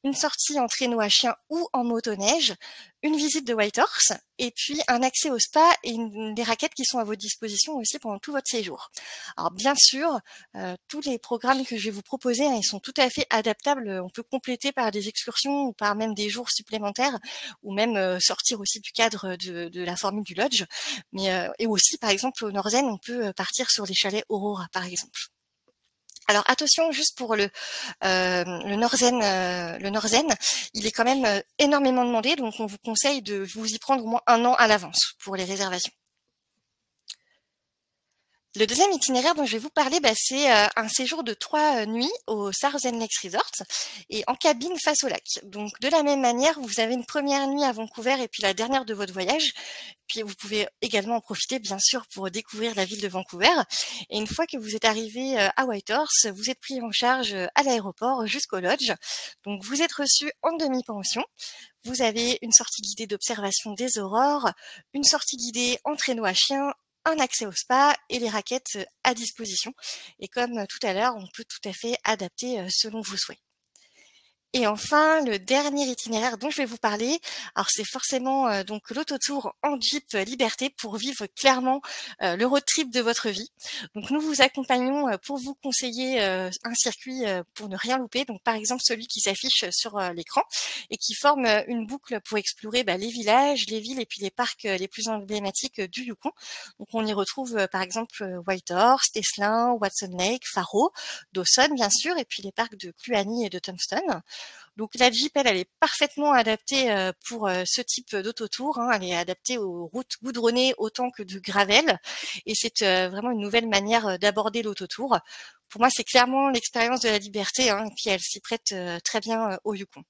une sortie en traîneau à chien ou en motoneige, une visite de Whitehorse, et puis un accès au spa et des raquettes qui sont à votre disposition aussi pendant tout votre séjour. Alors bien sûr, tous les programmes que je vais vous proposer, ils sont tout à fait adaptables. On peut compléter par des excursions ou par même des jours supplémentaires, ou même sortir aussi du cadre de la formule du lodge. Mais et aussi, par exemple, au Northern, on peut partir sur des chalets Aurora, par exemple. Alors attention, juste pour le Northern, il est quand même énormément demandé, donc on vous conseille de vous y prendre au moins 1 an à l'avance pour les réservations. Le deuxième itinéraire dont je vais vous parler, c'est un séjour de 3 nuits au Southern Lakes Resort et en cabine face au lac. Donc de la même manière, vous avez une première nuit à Vancouver et puis la dernière de votre voyage. Puis vous pouvez également en profiter bien sûr pour découvrir la ville de Vancouver. Et une fois que vous êtes arrivé à Whitehorse, vous êtes pris en charge à l'aéroport jusqu'au lodge. Donc vous êtes reçu en demi-pension. Vous avez une sortie guidée d'observation des aurores, une sortie guidée en traîneau à chien, un accès au spa et les raquettes à disposition. Et comme tout à l'heure, on peut tout à fait adapter selon vos souhaits. Et enfin, le dernier itinéraire dont je vais vous parler, alors c'est forcément donc l'autotour en Jeep Liberté pour vivre clairement le road trip de votre vie. Donc nous vous accompagnons pour vous conseiller un circuit pour ne rien louper. Donc par exemple celui qui s'affiche sur l'écran et qui forme une boucle pour explorer les villages, les villes et puis les parcs les plus emblématiques du Yukon. Donc on y retrouve par exemple Whitehorse, Teslin, Watson Lake, Faro, Dawson bien sûr, et puis les parcs de Kluane et de Tombstone. Donc la Jeep, elle est parfaitement adaptée pour ce type d'autotour. Hein. Elle est adaptée aux routes goudronnées autant que de gravel. Et c'est vraiment une nouvelle manière d'aborder l'autotour. Pour moi, c'est clairement l'expérience de la liberté. Hein, et puis elle s'y prête très bien au Yukon.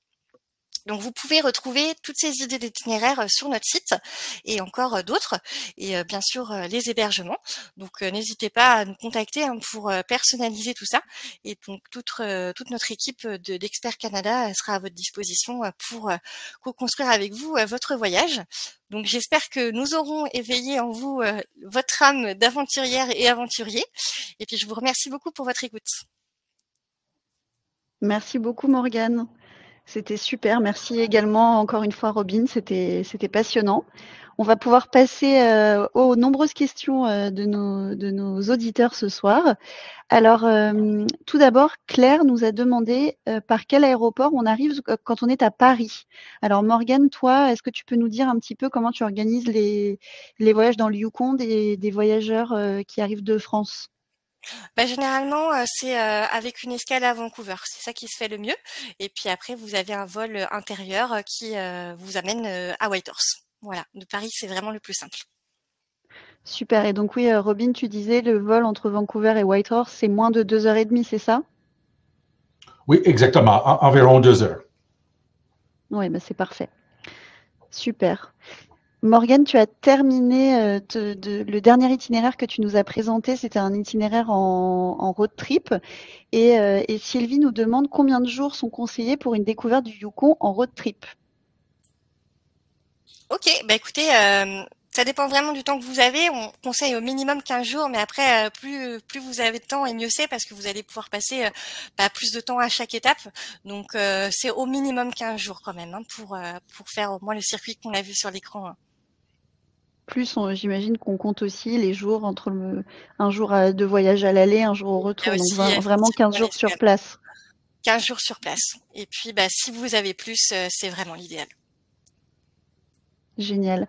Donc vous pouvez retrouver toutes ces idées d'itinéraires sur notre site et encore d'autres et bien sûr les hébergements. Donc n'hésitez pas à nous contacter pour personnaliser tout ça et donc toute notre équipe d'Experts Canada sera à votre disposition pour co-construire avec vous votre voyage. Donc j'espère que nous aurons éveillé en vous votre âme d'aventurière et aventurier et puis je vous remercie beaucoup pour votre écoute. Merci beaucoup Morgane. C'était super. Merci également encore une fois Robin. C'était passionnant. On va pouvoir passer aux nombreuses questions de nos auditeurs ce soir. Alors, tout d'abord, Claire nous a demandé par quel aéroport on arrive quand on est à Paris. Alors Morgane, toi, est-ce que tu peux nous dire un petit peu comment tu organises les voyages dans le Yukon des voyageurs qui arrivent de France? Généralement, c'est avec une escale à Vancouver. C'est ça qui se fait le mieux. Et puis après, vous avez un vol intérieur qui vous amène à Whitehorse. Voilà, de Paris, c'est vraiment le plus simple. Super. Et donc oui, Robin, tu disais le vol entre Vancouver et Whitehorse, c'est moins de 2h30, c'est ça? Oui, exactement, environ 2 heures. Oui, c'est parfait. Super. Morgane, tu as terminé le dernier itinéraire que tu nous as présenté, c'était un itinéraire en road trip. Et Sylvie nous demande combien de jours sont conseillés pour une découverte du Yukon en road trip. Ok, écoutez, ça dépend vraiment du temps que vous avez. On conseille au minimum 15 jours, mais après, plus vous avez de temps et mieux c'est parce que vous allez pouvoir passer plus de temps à chaque étape. Donc, c'est au minimum 15 jours quand même pour faire au moins le circuit qu'on a vu sur l'écran. Plus, j'imagine qu'on compte aussi les jours entre un jour de voyage à l'aller, un jour au retour. Aussi, donc vraiment 15 jours sur place. 15 jours sur place. Et puis, si vous avez plus, c'est vraiment l'idéal. Génial.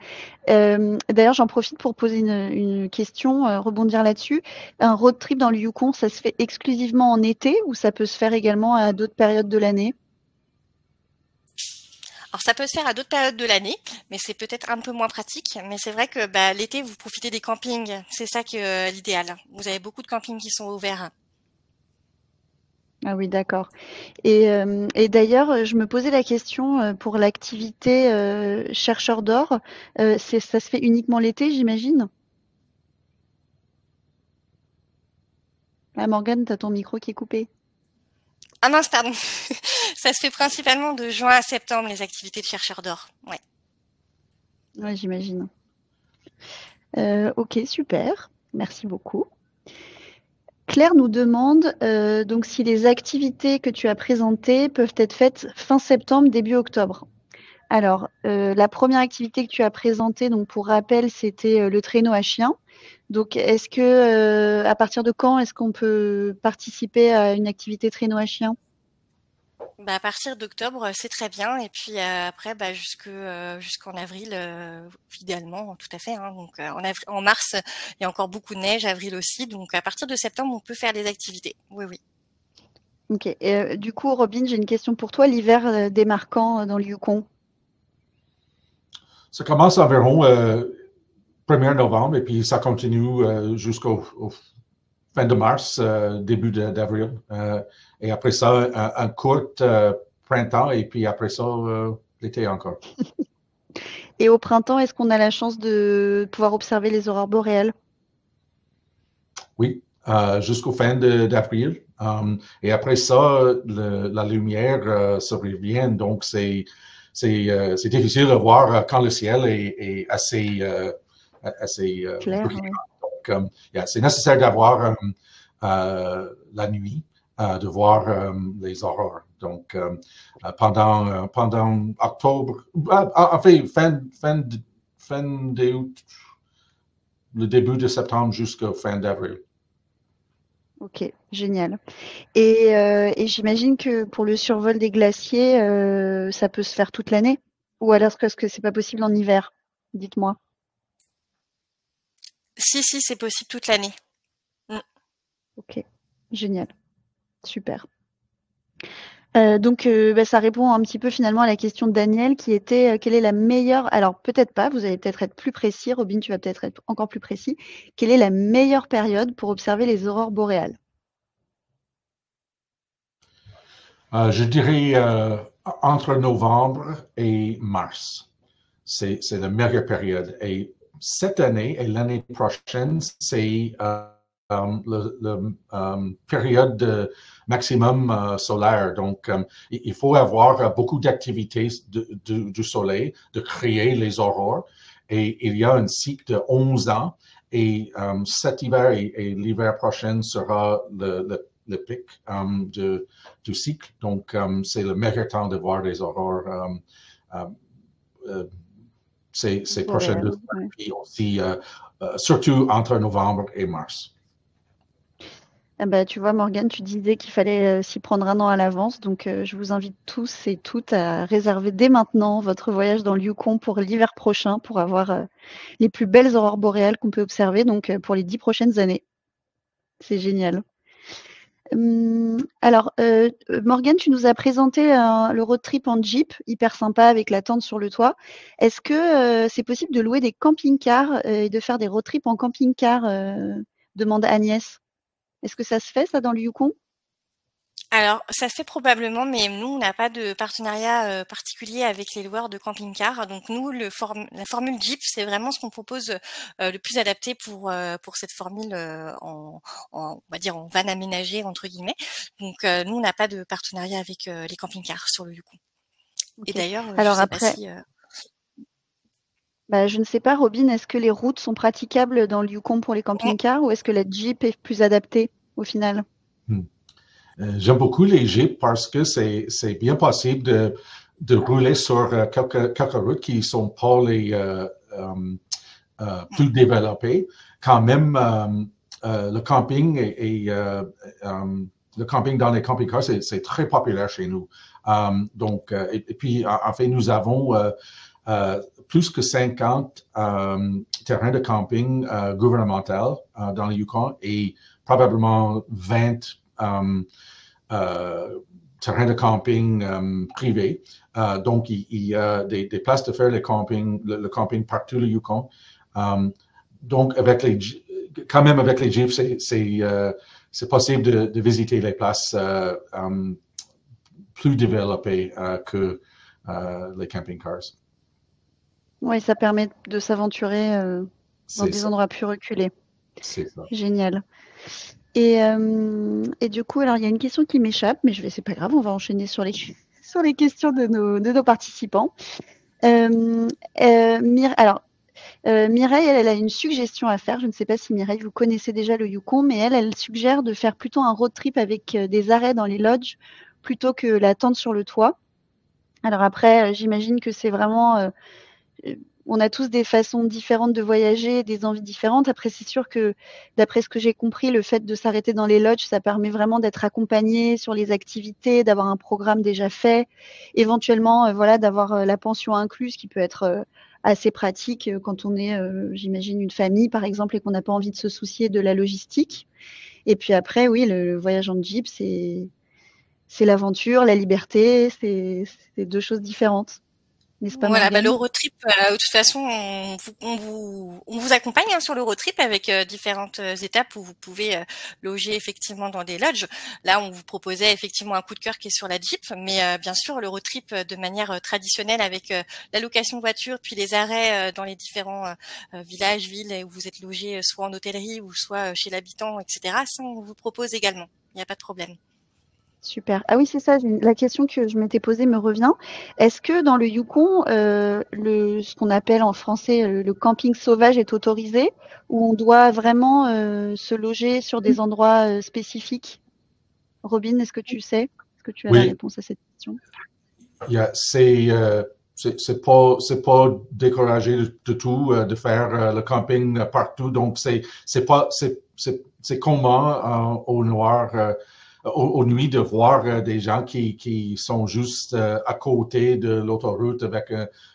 D'ailleurs, j'en profite pour poser une question, rebondir là-dessus. Un road trip dans le Yukon, ça se fait exclusivement en été ou ça peut se faire également à d'autres périodes de l'année? Alors ça peut se faire à d'autres périodes de l'année, mais c'est peut-être un peu moins pratique. Mais c'est vrai que l'été, vous profitez des campings. C'est ça que l'idéal. Vous avez beaucoup de campings qui sont ouverts. Ah oui, d'accord. Et d'ailleurs, je me posais la question pour l'activité chercheur d'or, ça se fait uniquement l'été, j'imagine? Ah, Morgane, tu as ton micro qui est coupé. Ah mince, pardon. Ça se fait principalement de juin à septembre, les activités de chercheurs d'or. Ouais. Ouais, j'imagine. Ok, super. Merci beaucoup. Claire nous demande donc si les activités que tu as présentées peuvent être faites fin septembre, début octobre. Alors, la première activité que tu as présentée, donc pour rappel, c'était le traîneau à chiens. Donc, est-ce que à partir de quand est-ce qu'on peut participer à une activité traîneau à chiens? À partir d'octobre, c'est très bien. Et puis après, jusqu'en avril, idéalement, tout à fait. Hein. Donc en mars, il y a encore beaucoup de neige, avril aussi. Donc à partir de septembre, on peut faire des activités. Oui, oui. Ok. Et, du coup, Robin, j'ai une question pour toi. L'hiver démarre quand dans le Yukon? Ça commence environ 1er novembre et puis ça continue jusqu'au fin de mars, début d'avril. Et après ça, un court printemps et puis après ça, l'été encore. Et au printemps, est-ce qu'on a la chance de pouvoir observer les aurores boréales? Oui, jusqu'au fin d'avril. Et après ça, la lumière se revient. Donc, c'est difficile de voir quand le ciel est assez Clair, brillant. oui. Donc, c'est nécessaire d'avoir la nuit. de voir les aurores. Donc, pendant octobre, en fait, fin d'août, le début de septembre jusqu'à fin d'avril. Ok, génial. Et j'imagine que pour le survol des glaciers, ça peut se faire toute l'année? Ou alors est-ce que c'est pas possible en hiver? Dites-moi. Si, c'est possible toute l'année. Ok, génial, super. Donc, ça répond un petit peu finalement à la question de Daniel qui était quelle est la meilleure, alors peut-être pas, vous allez peut-être être plus précis, Robin, tu vas peut-être être encore plus précis. Quelle est la meilleure période pour observer les aurores boréales? Je dirais entre novembre et mars. C'est la meilleure période. Et cette année et l'année prochaine, c'est la période de maximum solaire. Donc, il faut avoir beaucoup d'activités du soleil, de créer les aurores. Et il y a un cycle de 11 ans. Et cet hiver et l'hiver prochain sera le pic du cycle. Donc, c'est le meilleur temps de voir les aurores ces prochaines 2 semaines. Ouais. Puis aussi, surtout entre novembre et mars. Ah bah, tu vois, Morgane, tu disais qu'il fallait s'y prendre un an à l'avance. Donc, je vous invite tous et toutes à réserver dès maintenant votre voyage dans le Yukon pour l'hiver prochain pour avoir les plus belles aurores boréales qu'on peut observer donc pour les 10 prochaines années. C'est génial. Alors, Morgane, tu nous as présenté le road trip en Jeep, hyper sympa avec la tente sur le toit. Est-ce que c'est possible de louer des camping-cars et de faire des road trips en camping-car demande Agnès. Est-ce que ça se fait, ça, dans le Yukon? Alors, ça se fait probablement, mais nous, on n'a pas de partenariat particulier avec les loueurs de camping-car. Donc, nous, la formule Jeep, c'est vraiment ce qu'on propose le plus adapté pour cette formule on va dire, en van aménagé, entre guillemets. Donc, nous, on n'a pas de partenariat avec les camping-cars sur le Yukon. Ok. Et d'ailleurs, je Alors sais après, pas si... bah, je ne sais pas, Robin, est-ce que les routes sont praticables dans le Yukon pour les camping-cars ou est-ce que la Jeep est plus adaptée au final? J'aime beaucoup les Jeeps parce que c'est bien possible de rouler sur quelques routes qui sont pas les plus développées. Quand même, le camping le camping dans les camping-cars, c'est très populaire chez nous. Donc, et puis, en fait, nous avons plus que 50 terrains de camping gouvernemental dans le Yukon et probablement 20 terrains de camping privés. Donc, il y a des places de faire le camping partout le Yukon. Donc, quand même avec les Jeeps, c'est possible de visiter les places plus développées que les camping-cars. Oui, ça permet de s'aventurer dans des endroits plus reculés. C'est ça. Génial. Et du coup, alors il y a une question qui m'échappe, mais c'est pas grave, on va enchaîner sur les questions de nos participants. Mireille, elle a une suggestion à faire. Je ne sais pas si Mireille, vous connaissez déjà le Yukon, mais elle suggère de faire plutôt un road trip avec des arrêts dans les lodges plutôt que la tente sur le toit. Alors après, j'imagine que c'est vraiment on a tous des façons différentes de voyager, des envies différentes. Après, c'est sûr que, d'après ce que j'ai compris, le fait de s'arrêter dans les lodges, ça permet vraiment d'être accompagné sur les activités, d'avoir un programme déjà fait, éventuellement, voilà, d'avoir la pension incluse qui peut être assez pratique quand on est, j'imagine, une famille, par exemple, et qu'on n'a pas envie de se soucier de la logistique. Et puis après, oui, le voyage en Jeep, c'est l'aventure, la liberté, c'est deux choses différentes. N'est-ce pas, Voilà, le Morgane? road trip, de toute façon, on vous accompagne sur le road trip avec différentes étapes où vous pouvez loger effectivement dans des lodges. Là, on vous proposait effectivement un coup de cœur qui est sur la Jeep, mais bien sûr, le road trip de manière traditionnelle avec la location de voiture, puis les arrêts dans les différents villages, villes où vous êtes logé soit en hôtellerie ou soit chez l'habitant, etc. Ça, on vous propose également. Il n'y a pas de problème. Super. Ah oui, c'est ça, la question que je m'étais posée me revient. Est-ce que dans le Yukon, ce qu'on appelle en français le camping sauvage est autorisé ou on doit vraiment se loger sur des endroits spécifiques? Robin, est-ce que tu sais? Est-ce que tu as Oui. la réponse à cette question? C'est pas découragé de tout de faire le camping partout. Donc c'est comment au noir aux nuits de voir des gens qui sont juste à côté de l'autoroute avec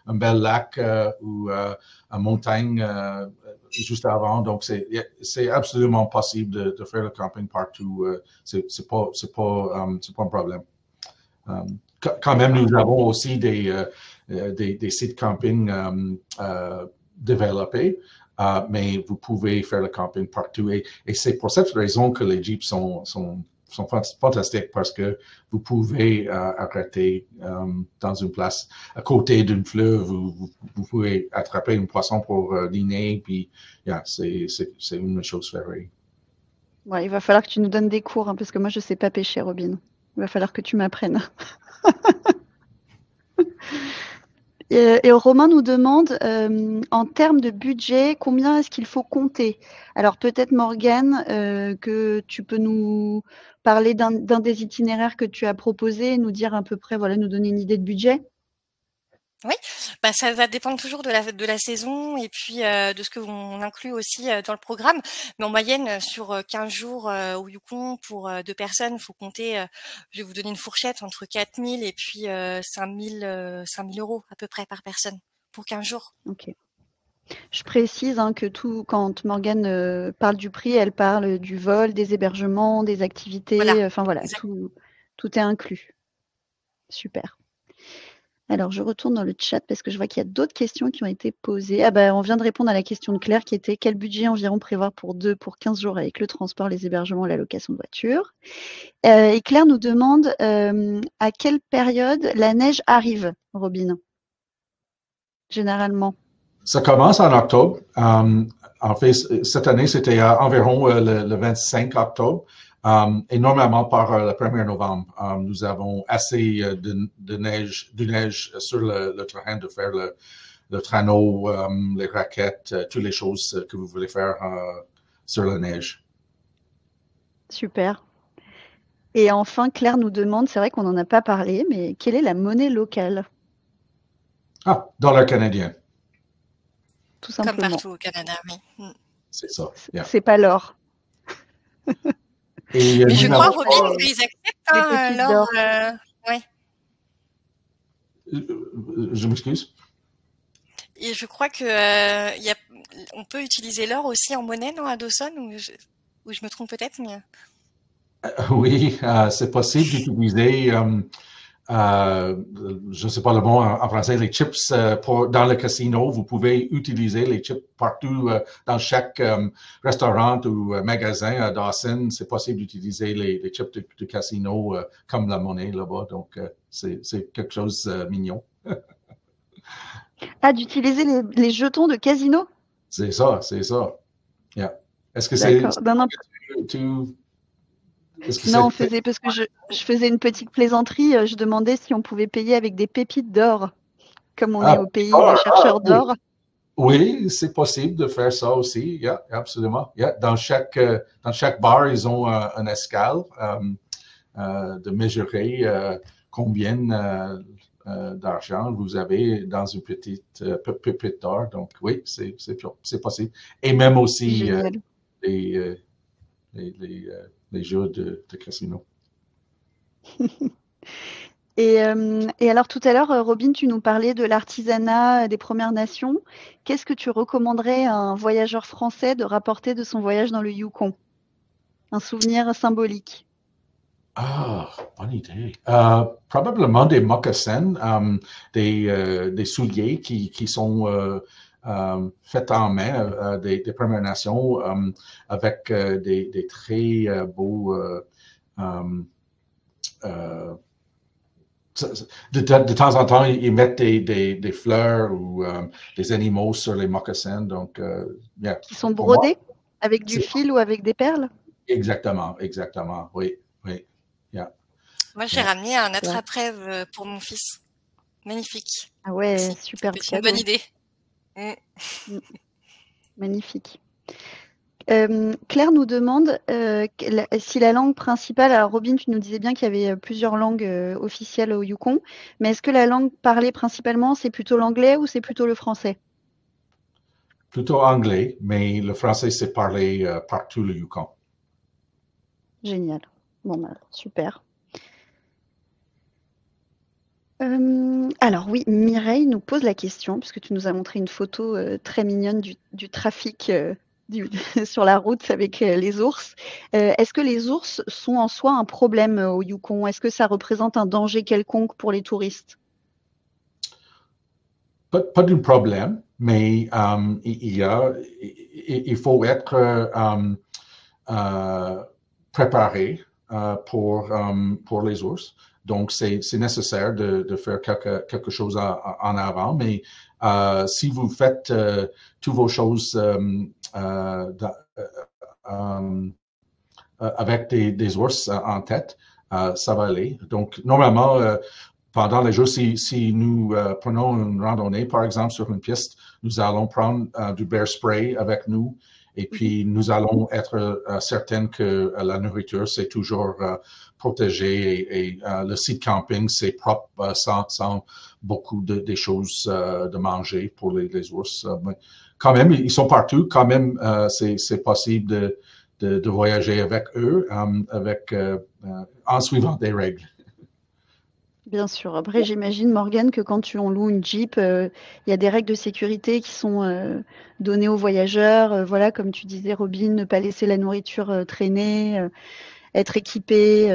un bel lac ou une montagne juste avant. Donc c'est absolument possible de faire le camping partout. C'est pas un problème. Quand même, nous avons aussi des sites camping développés, mais vous pouvez faire le camping partout. Et c'est pour cette raison que les Jeeps sont fantastiques, parce que vous pouvez arrêter dans une place à côté d'une fleuve, vous pouvez attraper un poisson pour dîner, puis c'est une chose ferrée. Ouais, il va falloir que tu nous donnes des cours, hein, parce que moi, je ne sais pas pêcher, Robin. Il va falloir que tu m'apprennes. Et Romain nous demande, en termes de budget, combien est-ce qu'il faut compter? Alors peut-être Morgane, que tu peux nous parler d'un des itinéraires que tu as proposé, nous dire à peu près, voilà, nous donner une idée de budget? Oui, ça va dépendre toujours de la saison et puis de ce que on inclut aussi dans le programme. Mais en moyenne, sur 15 jours au Yukon pour 2 personnes, faut compter, je vais vous donner une fourchette entre 4 000 et puis 5 000 € à peu près par personne pour 15 jours. OK. Je précise, hein, que quand Morgane parle du prix, elle parle du vol, des hébergements, des activités, Voilà, enfin voilà, exact. tout est inclus. Super. Alors, je retourne dans le chat parce que je vois qu'il y a d'autres questions qui ont été posées. Ah bah, on vient de répondre à la question de Claire qui était: quel budget environ prévoir pour 15 jours avec le transport, les hébergements, la location de voiture? Et Claire nous demande à quelle période la neige arrive, Robin, généralement? Ça commence en octobre. En fait, cette année, c'était environ le 25 octobre. Et normalement, par le 1er novembre, nous avons assez de neige sur le terrain de faire le traîneau, les raquettes, toutes les choses que vous voulez faire sur la neige. Super. Et enfin, Claire nous demande, c'est vrai qu'on n'en a pas parlé, mais quelle est la monnaie locale? Ah, dollar canadien. Tout Comme simplement. partout au Canada, oui. C'est ça. Yeah. C'est pas l'or. Et Mais je nous crois, n'avons Robin, pas- qu'ils acceptent Des hein, pépites l'or. d'or. Ouais. Je m'excuse. Et je crois que on peut utiliser l'or aussi en monnaie, non, à Dawson, ou je me trompe peut-être, mais... Oui, c'est possible d'utiliser, je ne sais pas le mot en français, les chips dans le casino. Vous pouvez utiliser les chips partout dans chaque restaurant ou magasin à Dawson. C'est possible d'utiliser les chips du casino comme la monnaie là-bas. Donc, c'est quelque chose de mignon. Ah, d'utiliser les jetons de casino? C'est ça, c'est ça. Yeah. Est-ce que D'accord. Non, on faisait, parce que je faisais une petite plaisanterie, je demandais si on pouvait payer avec des pépites d'or, comme on est au pays des chercheurs d'or. Oui, c'est possible de faire ça aussi. Yeah, absolument. Yeah. Dans chaque bar, ils ont un escale de mesurer combien d'argent vous avez dans une petite pépite d'or. Donc, oui, c'est possible. Et même aussi les jeux de casino. Et alors tout à l'heure, Robin, tu nous parlais de l'artisanat des Premières Nations. Qu'est-ce que tu recommanderais à un voyageur français de rapporter de son voyage dans le Yukon? Un souvenir symbolique. Ah, bonne idée. Probablement des mocassins, des souliers qui sont faits en main des Premières Nations avec des très beaux de temps en temps, ils mettent des fleurs ou des animaux sur les mocassins. Donc, yeah. Qui sont brodés avec du fil ou avec des perles? Exactement, oui. Yeah. Moi, j'ai ramené un attrape-rêve pour mon fils. Magnifique. Ah ouais, super cadeau. Une bonne idée. Magnifique. Claire nous demande si la langue principale, alors Robin, tu nous disais bien qu'il y avait plusieurs langues officielles au Yukon, mais est-ce que la langue parlée principalement, c'est plutôt l'anglais ou c'est plutôt le français? Plutôt anglais, mais le français, c'est parlé partout le Yukon. Génial. Bon, bah, super. Alors oui, Mireille nous pose la question, puisque tu nous as montré une photo très mignonne du trafic sur la route avec les ours. Est-ce que les ours sont en soi un problème au Yukon? Est-ce que ça représente un danger quelconque pour les touristes? Pas de problème, mais il faut être préparé pour les ours. Donc, c'est nécessaire de faire quelque chose en avant, mais si vous faites toutes vos choses avec des ours en tête, ça va aller. Donc, normalement, pendant les jours, si nous prenons une randonnée, par exemple, sur une piste, nous allons prendre du bear spray avec nous et puis nous allons être certains que la nourriture, c'est toujours protégé et le site camping, c'est propre sans beaucoup des choses de manger pour les ours. Mais quand même, ils sont partout. Quand même, c'est possible de voyager avec eux en suivant des règles. Bien sûr. Après, j'imagine, Morgane, que quand on loue une Jeep, il y a des règles de sécurité qui sont données aux voyageurs. Voilà, comme tu disais, Robin, ne pas laisser la nourriture traîner, être équipé,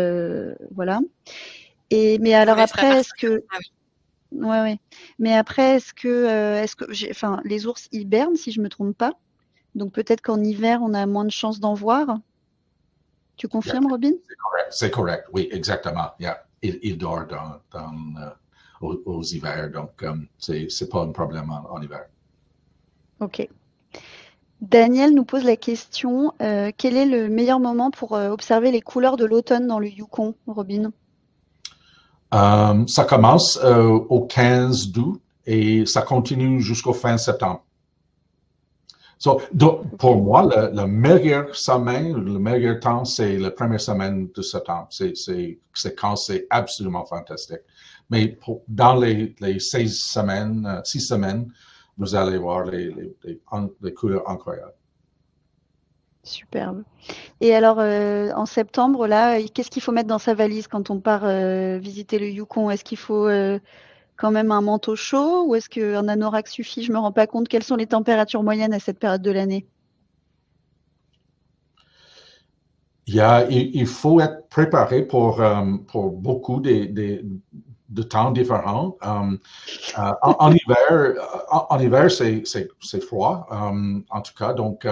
voilà. Mais alors après, est-ce que, ouais, ouais. Mais après, enfin, les ours hibernent, si je me trompe pas. Donc peut-être qu'en hiver, on a moins de chances d'en voir. Tu confirmes, Robin? C'est correct, oui, exactement. Yeah. Il dort aux hivers, donc c'est pas un problème en hiver. Ok. Daniel nous pose la question, quel est le meilleur moment pour observer les couleurs de l'automne dans le Yukon, Robin? Ça commence au 15 août et ça continue jusqu'au fin septembre. Donc, pour moi, la meilleure semaine, le meilleur temps, c'est la première semaine de septembre. C'est quand c'est absolument fantastique. Mais dans les 6 semaines, vous allez voir les couleurs incroyables. Superbe. Et alors, en septembre, là, qu'est-ce qu'il faut mettre dans sa valise quand on part visiter le Yukon? Est-ce qu'il faut quand même un manteau chaud ou est-ce qu'un anorak suffit? Je me rends pas compte. Quelles sont les températures moyennes à cette période de l'année? Il faut être préparé pour beaucoup de temps différents. En hiver, c'est froid, en tout cas. Donc,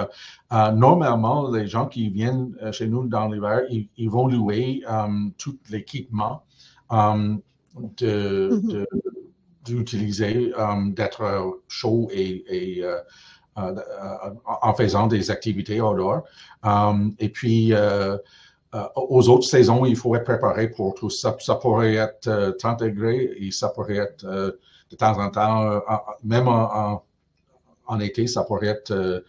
normalement, les gens qui viennent chez nous dans l'hiver, ils vont louer tout l'équipement d'utiliser, d'être chaud et en faisant des activités hors dehors. Et puis, aux autres saisons, il faut être préparé pour tout ça. Ça pourrait être 30 degrés et ça pourrait être de temps en temps, même en été, ça pourrait être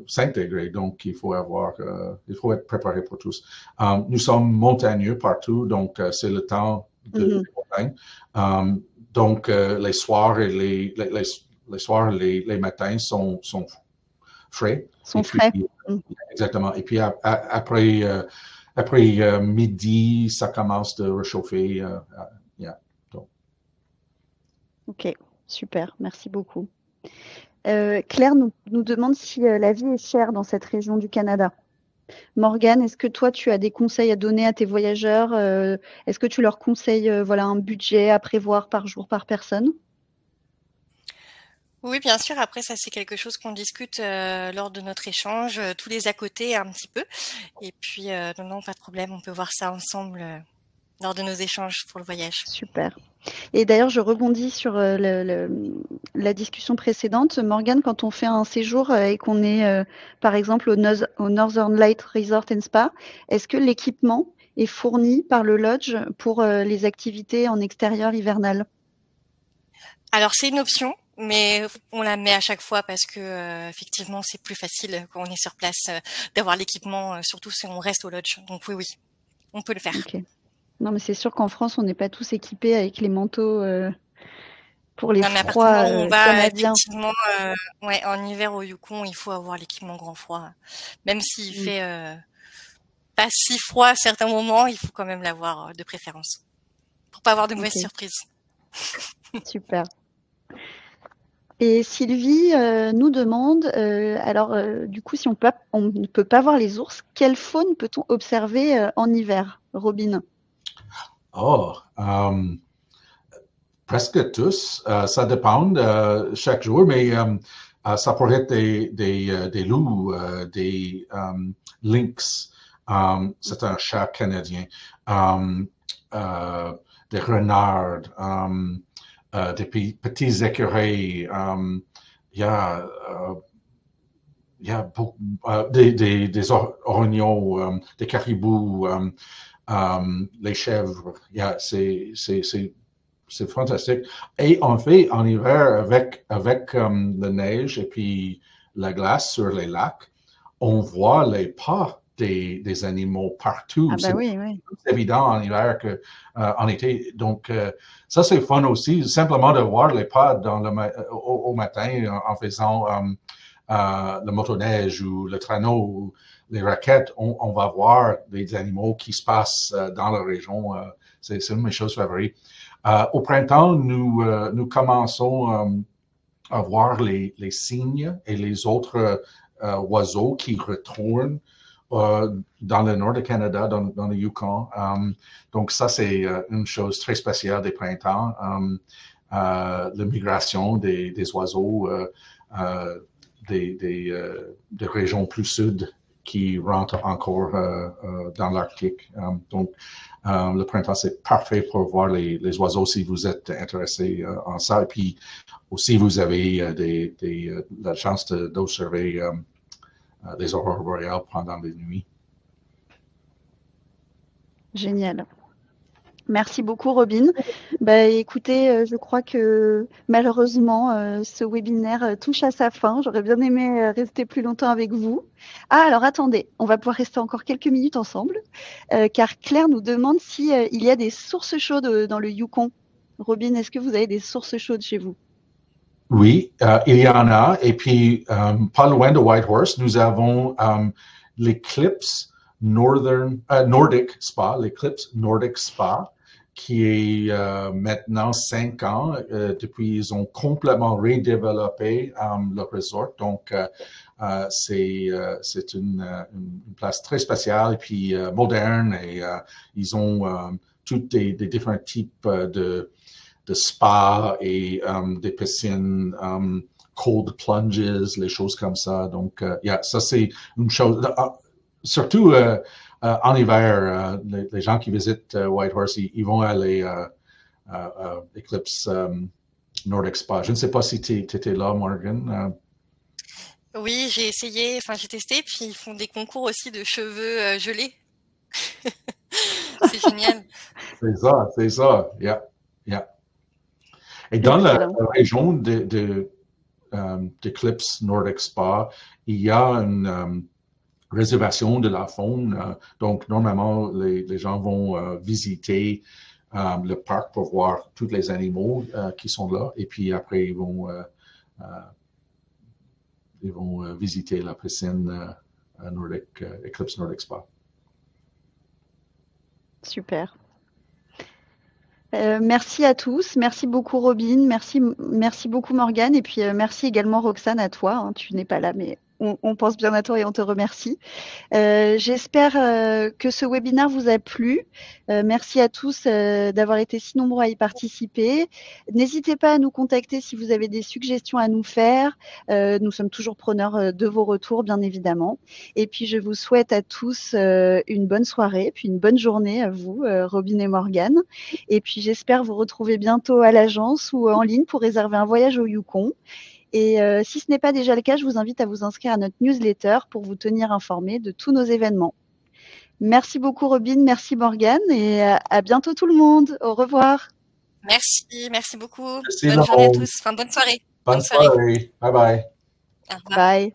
5 degrés. Donc, il faut être préparé pour tous. Nous sommes montagneux partout, donc c'est le temps de montagne. Donc, les soirs et les matins sont frais. Sont frais. Exactement. Et puis après midi, ça commence de réchauffer. Ok, super. Merci beaucoup. Claire nous demande si la vie est chère dans cette région du Canada. Morgane, est-ce que toi, tu as des conseils à donner à tes voyageurs? Est-ce que tu leur conseilles un budget à prévoir par jour, par personne? Oui, bien sûr. Après, ça, c'est quelque chose qu'on discute lors de notre échange, tous les à côté un petit peu. Et puis, non, pas de problème. On peut voir ça ensemble lors de nos échanges pour le voyage. Super. Et d'ailleurs, je rebondis sur la discussion précédente. Morgane, quand on fait un séjour et qu'on est, par exemple, au Northern Light Resort and Spa, est-ce que l'équipement est fourni par le lodge pour les activités en extérieur hivernales? Alors, c'est une option. mais on la met à chaque fois parce que effectivement c'est plus facile quand on est sur place d'avoir l'équipement, surtout si on reste au lodge. Donc oui, on peut le faire. Ok. Non, mais c'est sûr qu'en France, on n'est pas tous équipés avec les manteaux pour les Non, mais à partir du froids moment où on va canadiens. effectivement, ouais, en hiver au Yukon, il faut avoir l'équipement grand froid, même s'il fait pas si froid à certains moments, il faut quand même l'avoir de préférence pour pas avoir de mauvaises surprises. Super. Et Sylvie nous demande, du coup, si on ne peut pas voir les ours, quelle faune peut-on observer en hiver, Robin? Presque tous. Ça dépend chaque jour, mais ça pourrait être des loups, des lynx. C'est un chat canadien. Des renards. Des petits écureuils, il y a beaucoup, des orignaux, des caribous, les chèvres. C'est fantastique. Et en fait, en hiver, avec la neige et puis la glace sur les lacs, on voit les pas des animaux partout. Ah bah oui. C'est évident en hiver qu'en été. Donc, ça, c'est fun aussi, simplement de voir les pas au matin en faisant le motoneige ou le traîneau ou les raquettes. On va voir des animaux qui se passent dans la région. C'est une de mes choses favorites. Au printemps, nous commençons à voir les cygnes et les autres oiseaux qui retournent dans le nord du Canada, dans le Yukon. Donc ça, c'est une chose très spéciale des printemps. La migration des oiseaux des régions plus sud qui rentrent encore dans l'Arctique. Donc, le printemps, c'est parfait pour voir les oiseaux si vous êtes intéressé en ça. Et puis, aussi, vous avez la chance d'observer des aurores boréales pendant les nuits. Génial. Merci beaucoup, Robin. Écoutez, je crois que malheureusement, ce webinaire touche à sa fin. J'aurais bien aimé rester plus longtemps avec vous. Ah, alors attendez, on va pouvoir rester encore quelques minutes ensemble, car Claire nous demande s'il y a des sources chaudes dans le Yukon. Robin, est-ce que vous avez des sources chaudes chez vous? Oui, il y en a. Et puis, pas loin de Whitehorse, nous avons l'Eclipse Nordic Spa, l'Eclipse Nordic Spa, qui est maintenant 5 ans. Depuis, ils ont complètement redéveloppé le resort. Donc, c'est une place très spéciale et puis moderne. Et ils ont tous des différents types de spa et des piscines, cold plunges, les choses comme ça. Donc, ça, c'est une chose. Surtout en hiver, les gens qui visitent Whitehorse, ils vont aller à Eclipse Nordic Spa. Je ne sais pas si tu étais là, Morgan. Oui, j'ai essayé, j'ai testé, puis ils font des concours aussi de cheveux gelés. C'est génial. C'est ça, yeah. Et dans la région d'Eclipse Nordic Spa, il y a une réservation de la faune. Donc, normalement, les gens vont visiter le parc pour voir tous les animaux qui sont là. Et puis après, ils vont visiter la piscine Eclipse Nordic Spa. Super. Merci à tous. Merci beaucoup, Robin. Merci beaucoup, Morgane. Et puis, merci également, Roxane, à toi. Hein. Tu n'es pas là, mais on pense bien à toi et on te remercie. J'espère que ce webinaire vous a plu. Merci à tous d'avoir été si nombreux à y participer. N'hésitez pas à nous contacter si vous avez des suggestions à nous faire. Nous sommes toujours preneurs de vos retours, bien évidemment. Et puis, je vous souhaite à tous une bonne soirée, puis une bonne journée à vous, Robin et Morgane. Et puis, j'espère vous retrouver bientôt à l'agence ou en ligne pour réserver un voyage au Yukon. Et si ce n'est pas déjà le cas, je vous invite à vous inscrire à notre newsletter pour vous tenir informé de tous nos événements. Merci beaucoup, Robin. Merci, Morgane. Et à bientôt, tout le monde. Au revoir. Merci beaucoup. Merci, bonne journée à tous. Bonne soirée. Bonne soirée. Bye bye. Au revoir. Bye.